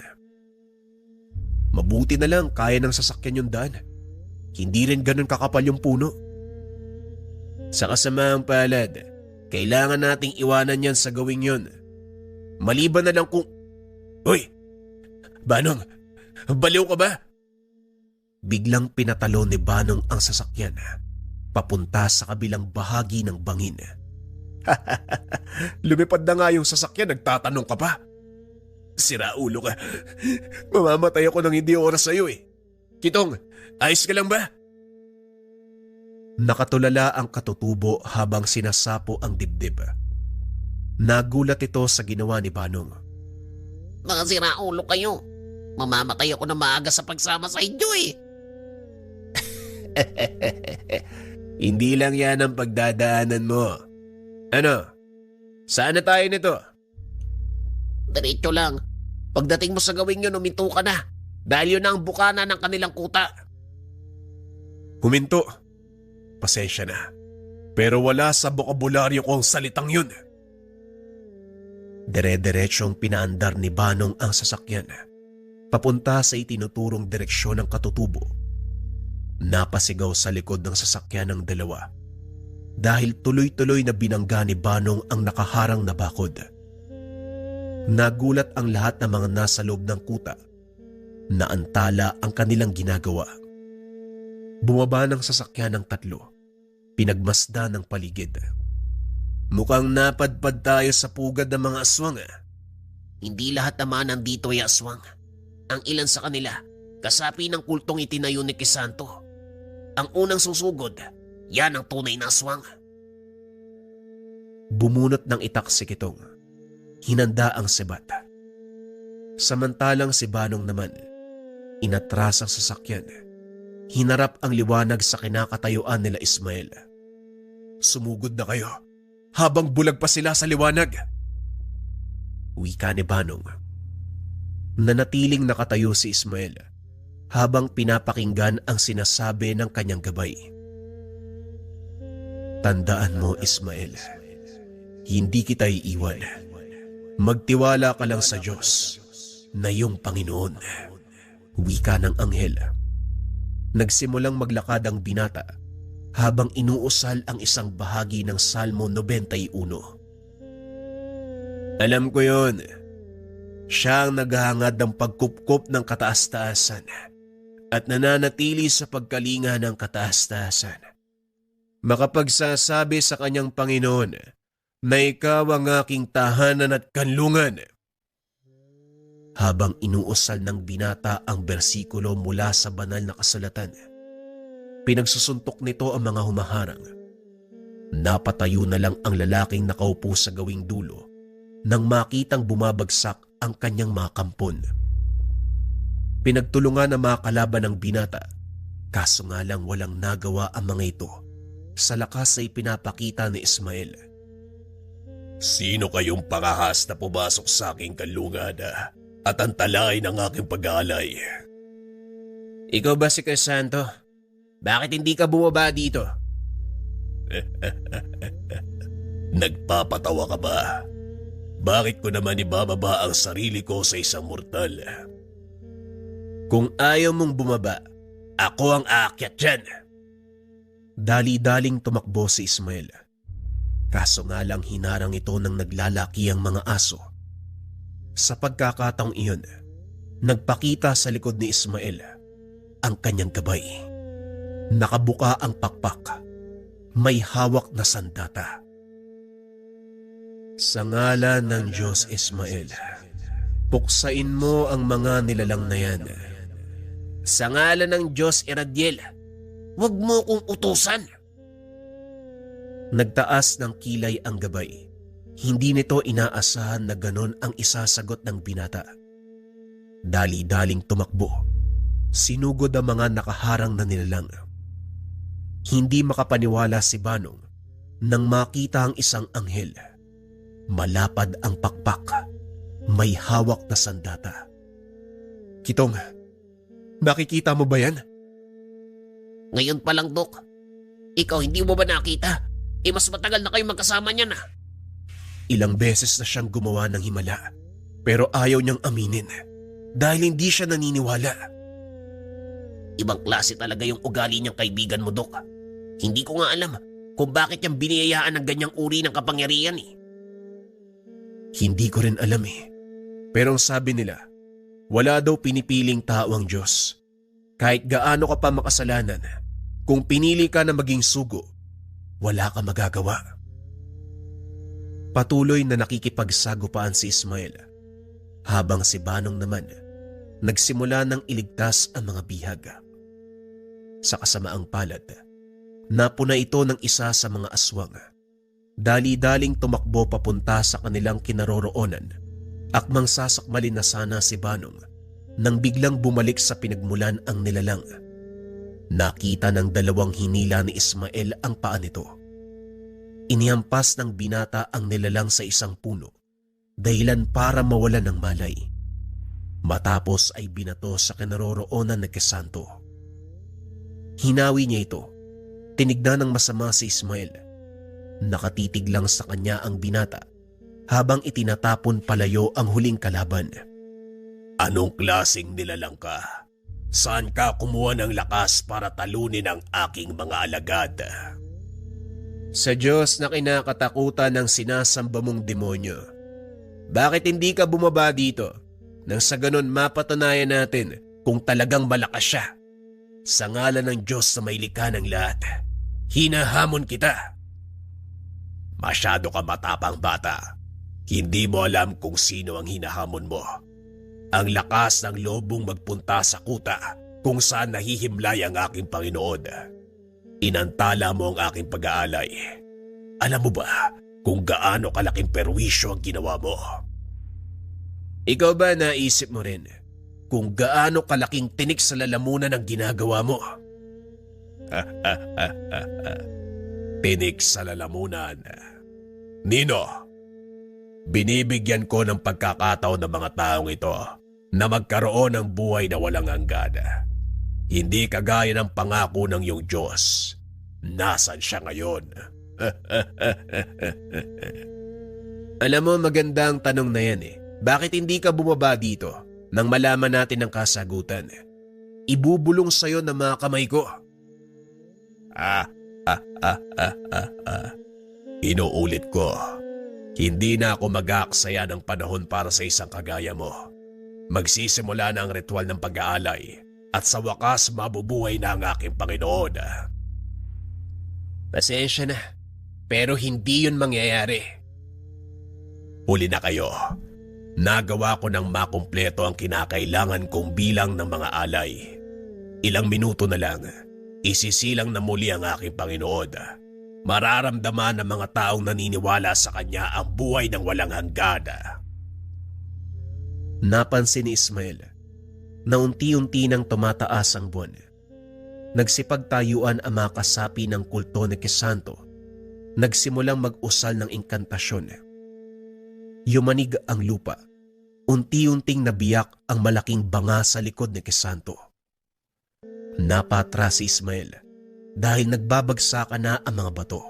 Mabuti na lang kaya ng sasakyan yung daan. Hindi rin ganun kakapal yung puno. Sa kasamaang palad, kailangan nating iwanan yan sa gawing yun. Maliban na lang kung... Hoy! Banong! Baliw ka ba? Biglang pinatalon ni Banong ang sasakyan papunta sa kabilang bahagi ng bangin. Lumipad na nga yung sasakyan, nagtatanong ka pa. Sira ulo ka. Mamamatay ako ng hindi oras sa'yo eh. Kitong, ayos ka lang ba? Nakatulala ang katutubo habang sinasapo ang dibdib. Nagulat ito sa ginawa ni Banong. Mga siraulo kayo. Mamamatay ako na maaga sa pagsama sa inyo eh. Hindi lang yan ang pagdadaanan mo. Ano? Saan na tayo nito? Diretso lang. Pagdating mo sa gawing yun, uminto ka na. Dahil yun ang bukana ng kanilang kuta. Huminto. Pasensya na. Pero wala sa bokabularyo ko ang salitang yun. Dire-diretsong pinaandar ni Banong ang sasakyan papunta sa itinuturong direksyon ng katutubo. Napasigaw sa likod ng sasakyan ng dalawa dahil tuloy-tuloy na binangga ni Banong ang nakaharang na bakod. Nagulat ang lahat ng mga nasa loob ng kuta. Naantala ang kanilang ginagawa. Bumaba ng sasakyan ng tatlo. Pinagmasdan ng paligid. Mukhang napadpad tayo sa pugad ng mga aswang. Hindi lahat naman nandito ay aswang. Ang ilan sa kanila, kasapi ng kultong itinayo ni Crisanto. Ang unang susugod, yan ang tunay na aswang. Bumunot ng itak si Kitong. Hinanda ang sebat. Samantalang si Banong naman, inatras ang sasakyan. Hinarap ang liwanag sa kinakatayuan nila Ismael. Sumugod na kayo habang bulag pa sila sa liwanag. Wika ni Banong. Nanatiling nakatayo si Ismael habang pinapakinggan ang sinasabi ng kanyang gabay. Tandaan mo, Ismael, hindi kita iiwan. Magtiwala ka lang sa Diyos na iyong Panginoon. Wika ng anghel. Nagsimulang maglakad ang binata habang inuusal ang isang bahagi ng Salmo 91. Alam ko yon. Siya ang naghahangad ng pagkupkop ng kataas-taasan at nananatili sa pagkalinga ng kataas-taasan. Makapagsasabi sa kanyang Panginoon na ikaw ang aking tahanan at kanlungan. Habang inuusal ng binata ang bersikulo mula sa banal na kasulatan, pinagsusuntok nito ang mga humaharang. Napatayo na lang ang lalaking nakaupo sa gawing dulo nang makitang bumabagsak ang kanyang mga kampon. Pinagtulungan ng mga kalaban ng binata, kaso nga lang walang nagawa ang mga ito sa lakas ay pinapakita ni Ismael. Sino kayong pangahas na pumasok sa aking kanlungan at antalay ng aking pag-aalay? Ikaw ba si Crisanto? Bakit hindi ka bumaba dito? Nagpapatawa ka ba? Bakit ko naman ibababa ang sarili ko sa isang mortal? Kung ayaw mong bumaba, ako ang aakyat dyan. Dali-daling tumakbo si Ismael. Kaso nga lang hinarang ito ng naglalaki ang mga aso. Sa pagkakataong iyon, nagpakita sa likod ni Ismael ang kanyang gabay. Nakabuka ang pakpak. May hawak na sandata. Sa ngalan ng Diyos, Ismael, puksain mo ang mga nilalang na yan. Sa ngalan ng Diyos, Iradiel, huwag mo kong utusan. Nagtaas ng kilay ang gabay. Hindi nito inaasahan na ganon ang isasagot ng binata. Dali-daling tumakbo. Sinugod ang mga nakaharang na nilalang. Hindi makapaniwala si Banong nang makita ang isang anghel. Malapad ang pakpak. May hawak na sandata. Kitong, nakikita mo ba yan? Ngayon pa lang, Dok. Ikaw, hindi mo ba nakita? Mas matagal na kayong magkasama niyan ah. Ilang beses na siyang gumawa ng himala, pero ayaw niyang aminin dahil hindi siya naniniwala. Ibang klase talaga yung ugali niyang kaibigan mo, Dok. Hindi ko nga alam kung bakit niyang biniyayaan ng ganyang uri ng kapangyarihan eh. Hindi ko rin alam eh. Pero ang sabi nila, wala daw pinipiling tao ang Diyos. Kahit gaano ka pa makasalanan, kung pinili ka na maging sugo, wala ka magagawa. Patuloy na nakikipagsagupaan si Ismael, habang si Banong naman nagsimula ng iligtas ang mga bihag. Sa kasamaang palad, napuna ito ng isa sa mga aswang. Dali-daling tumakbo papunta sa kanilang kinaroroonan, akmang sasakmalin na sana si Banong nang biglang bumalik sa pinagmulan ang nilalang. Nakita ng dalawang hinila ni Ismael ang paa nito. Inihampas ng binata ang nilalang sa isang puno, dahilan para mawalan ng malay. Matapos ay binato sa kinaroroonan ni Crisanto. Hinawi niya ito. Tinignan ng masama si Ismael. Nakatitig lang sa kanya ang binata habang itinatapon palayo ang huling kalaban. Anong klaseng nilalang ka? Saan ka kumuha ng lakas para talunin ang aking mga alagad? Sa Diyos na kinakatakutan ng sinasamba mong demonyo. Bakit hindi ka bumaba dito nang sa ganon mapatunayan natin kung talagang malakas siya? Sa ngalan ng Diyos na may likha ng lahat, hinahamon kita. Masyado ka matapang, bata. Hindi mo alam kung sino ang hinahamon mo. Ang lakas ng lobong magpunta sa kuta kung saan nahihimlay ang aking Panginoon. Inantala mo ang aking pag-aalay. Alam mo ba kung gaano kalaking perwisyo ang ginawa mo? Ikaw ba naisip mo rin kung gaano kalaking tinik sa lalamunan ang ginagawa mo? Tinik sa lalamunan. Nino, binibigyan ko ng pagkakataon ng mga taong ito na magkaroon ng buhay na walang hanggan. Hindi kagaya ng pangako ng iyong Diyos. Nasaan siya ngayon? Alam mo, maganda ang tanong na yan eh. Bakit hindi ka bumaba dito nang malaman natin ang kasagutan? Ibubulong sa'yo ng mga kamay ko. Inuulit ko, hindi na ako mag-aaksaya ng panahon para sa isang kagaya mo. Magsisimula na ang ritual ng pag-aalay at sa wakas mabubuhay na ang aking Panginoon. Pasensya na, pero hindi yun mangyayari. Huli na kayo. Nagawa ko ng makumpleto ang kinakailangan kong bilang ng mga alay. Ilang minuto na lang, isisilang na muli ang aking Panginoon. Mararamdaman ng mga taong naniniwala sa Kanya ang buhay ng walang hanggan. Napansin ni Ismael na unti-unti nang tumataas ang buwan. Nagsipagtayuan ang mga kasapi ng kulto ni Crisanto. Nagsimulang mag-usal ng inkantasyon. Yumanig ang lupa. Unti-unting nabiyak ang malaking banga sa likod ni Crisanto. Napatras si Ismael dahil nagbabagsakan na ang mga bato.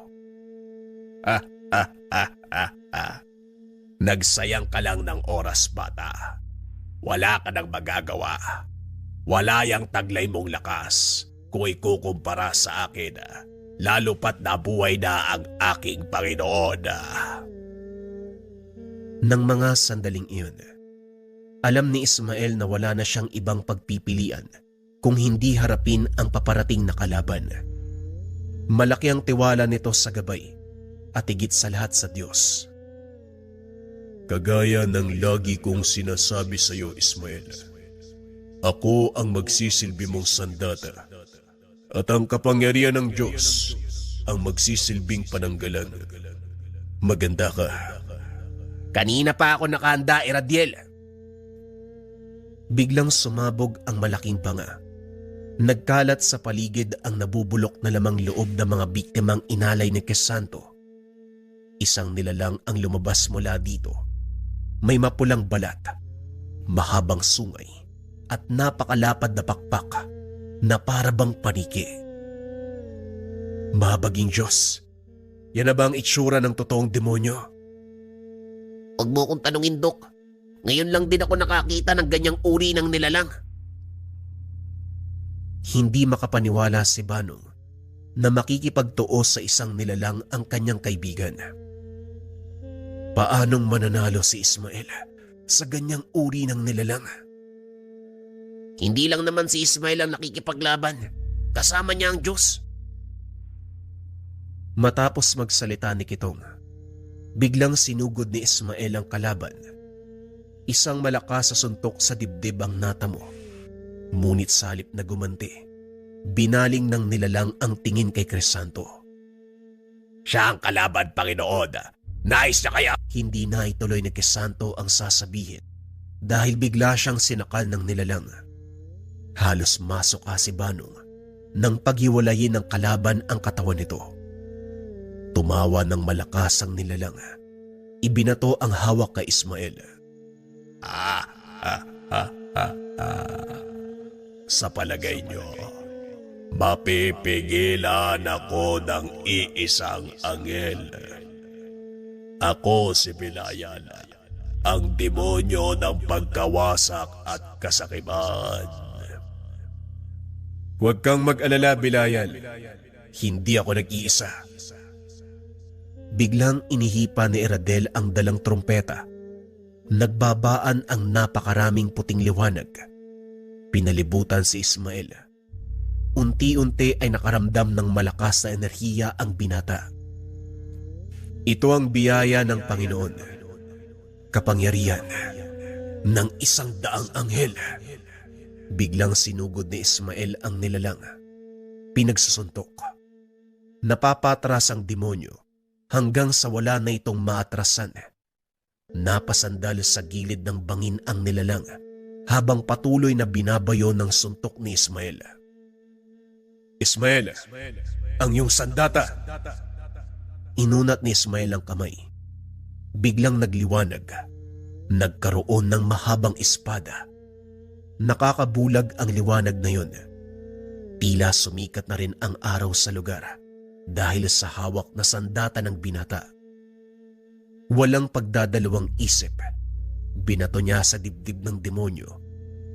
Nagsayang ka lang ng oras, bata. Wala ka nang magagawa. Wala yang taglay mong lakas kung ikukumpara sa akin, lalo pat nabuhay na ang aking Panginoon. Nang mga sandaling iyon, alam ni Ismael na wala na siyang ibang pagpipilian kung hindi harapin ang paparating na kalaban. Malaki ang tiwala nito sa gabay at higit sa lahat sa Diyos. Kagaya ng lagi kong sinasabi sa iyo, Ismael, ako ang magsisilbi mong sandata at ang kapangyarihan ng Diyos ang magsisilbing pananggalan. Maganda ka. Kanina pa ako nakahanda, Iradiel. Biglang sumabog ang malaking banga. Nagkalat sa paligid ang nabubulok na lamang loob ng mga biktimang inalay ni Crisanto. Isang nilalang ang lumabas mula dito. May mapulang balat, mahabang sungay, at napakalapad na pakpak na parabang paniki. Mahabaging Diyos, yan na ba ang itsura ng totoong demonyo? Huwag mo akong tanungin, Dok. Ngayon lang din ako nakakita ng ganyang uri ng nilalang. Hindi makapaniwala si Banong na makikipagtuos sa isang nilalang ang kanyang kaibigan. Paanong mananalo si Ismael sa ganyang uri ng nilalang? Hindi lang naman si Ismael ang nakikipaglaban. Kasama niya ang Diyos. Matapos magsalita ni Kitong, biglang sinugod ni Ismael ang kalaban. Isang malakas sa suntok sa dibdib ang natamo. Ngunit sa halip na gumanti, binaling ng nilalang ang tingin kay Crisanto. Siya ang kalaban, Panginoon. Nais na kaya? Hindi na ituloy ni Crisanto ang sasabihin dahil bigla siyang sinakal ng nilalang. Halos masuka si Banong nang paghiwalayin ng kalaban ang katawan nito. Tumawa ng malakas ang nilalang. Ibinato ang hawak kay Ismael. Sa palagay niyo, mapipigilan ako ng iisang anghel. Ako si Bilayan, ang demonyo ng pagkawasak at kasakiman. Huwag kang mag-alala, Bilayan. Hindi ako nag-iisa. Biglang inihipa ni Eradel ang dalang trumpeta. Nagbabaan ang napakaraming puting liwanag. Pinalibutan si Ismael. Unti-unti ay nakaramdam ng malakas na enerhiya ang binata. Ito ang biyaya ng Panginoon. Kapangyarihan ng 100 anghel. Biglang sinugod ni Ismael ang nilalang. Pinagsusuntok. Napapatras ang demonyo hanggang sa wala na itong maatrasan. Napasandal sa gilid ng bangin ang nilalang habang patuloy na binabayo ng suntok ni Ismael. Ismael, ang iyong sandata. Inunat ni Ismael ang kamay. Biglang nagliwanag. Nagkaroon ng mahabang espada. Nakakabulag ang liwanag na yun. Tila sumikat na rin ang araw sa lugar dahil sa hawak na sandata ng binata. Walang pagdadalawang isip. Binato niya sa dibdib ng demonyo,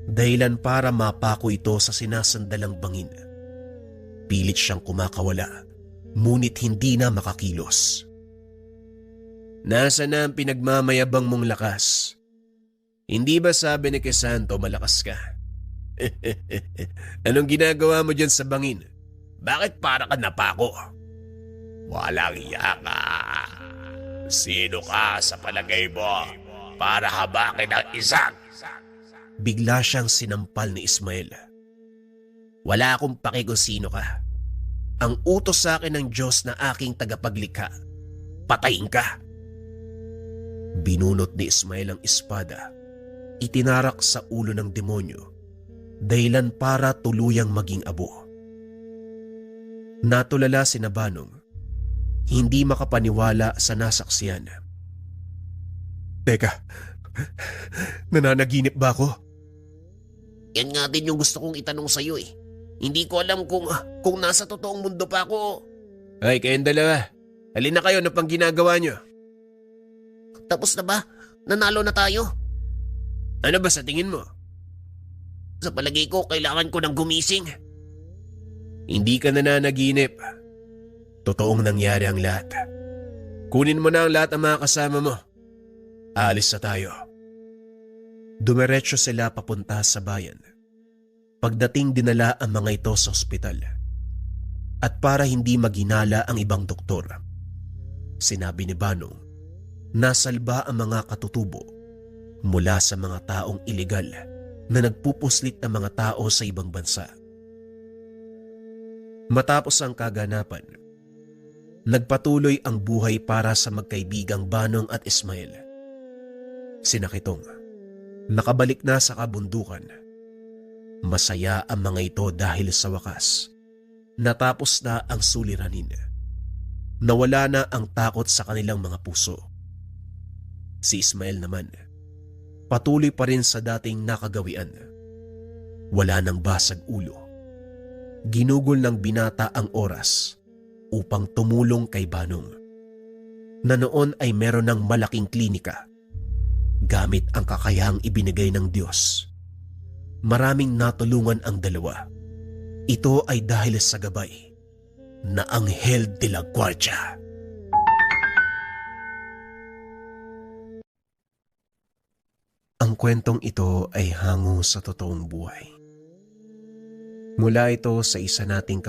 dahilan para mapako ito sa sinasandalang bangin. Pilit siyang kumakawala, ngunit hindi na makakilos. Nasa na ang pinagmamayabang mong lakas? Hindi ba sabi ni Crisanto malakas ka? Anong ginagawa mo dyan sa bangin? Bakit para ka napako? Walang iya ka. Sino ka sa palagay mo para habakin ang isang? Bigla siyang sinampal ni Ismael. Wala akong paki kung sino ka. Ang utos sa akin ng Diyos na aking tagapaglikha, patayin ka. Binunot ni Ismael ang espada, itinarak sa ulo ng demonyo, dahilan para tuluyang maging abo. Natulala si Banong, hindi makapaniwala sa nasaksiyan. Teka, nananaginip ba ako? Yan nga din yung gusto kong itanong sa'yo eh. Hindi ko alam kung nasa totoong mundo pa ako. Ay, kayong dalawa. Halina kayo, ano pang ginagawa nyo? Tapos na ba? Nanalo na tayo? Ano ba sa tingin mo? Sa palagay ko, kailangan ko ng gumising. Hindi ka nananaginip. Totoong nangyari ang lahat. Kunin mo na ang lahat ng mga kasama mo. Alis na tayo. Dumiretso sila papunta sa bayan. Pagdating dinala ang mga ito sa ospital. At para hindi maghinala ang ibang doktor, sinabi ni Banong, nasalba ang mga katutubo mula sa mga taong ilegal na nagpupuslit ng mga tao sa ibang bansa. Matapos ang kaganapan, nagpatuloy ang buhay para sa magkaibigang Banong at Ismael. Sina Kitong, nakabalik na sa kabundukan. Masaya ang mga ito dahil sa wakas, natapos na ang suliranin. Nawala na ang takot sa kanilang mga puso. Si Ismael naman, patuloy pa rin sa dating nakagawian. Wala nang basag ulo. Ginugol ng binata ang oras upang tumulong kay Banong, na noon ay meron ng malaking klinika. Gamit ang kakayahang ibinigay ng Diyos, maraming natulungan ang dalawa. Ito ay dahil sa gabay na Anghel de la Guardia. Ang kwentong ito ay hango sa totoong buhay. Mula ito sa isa nating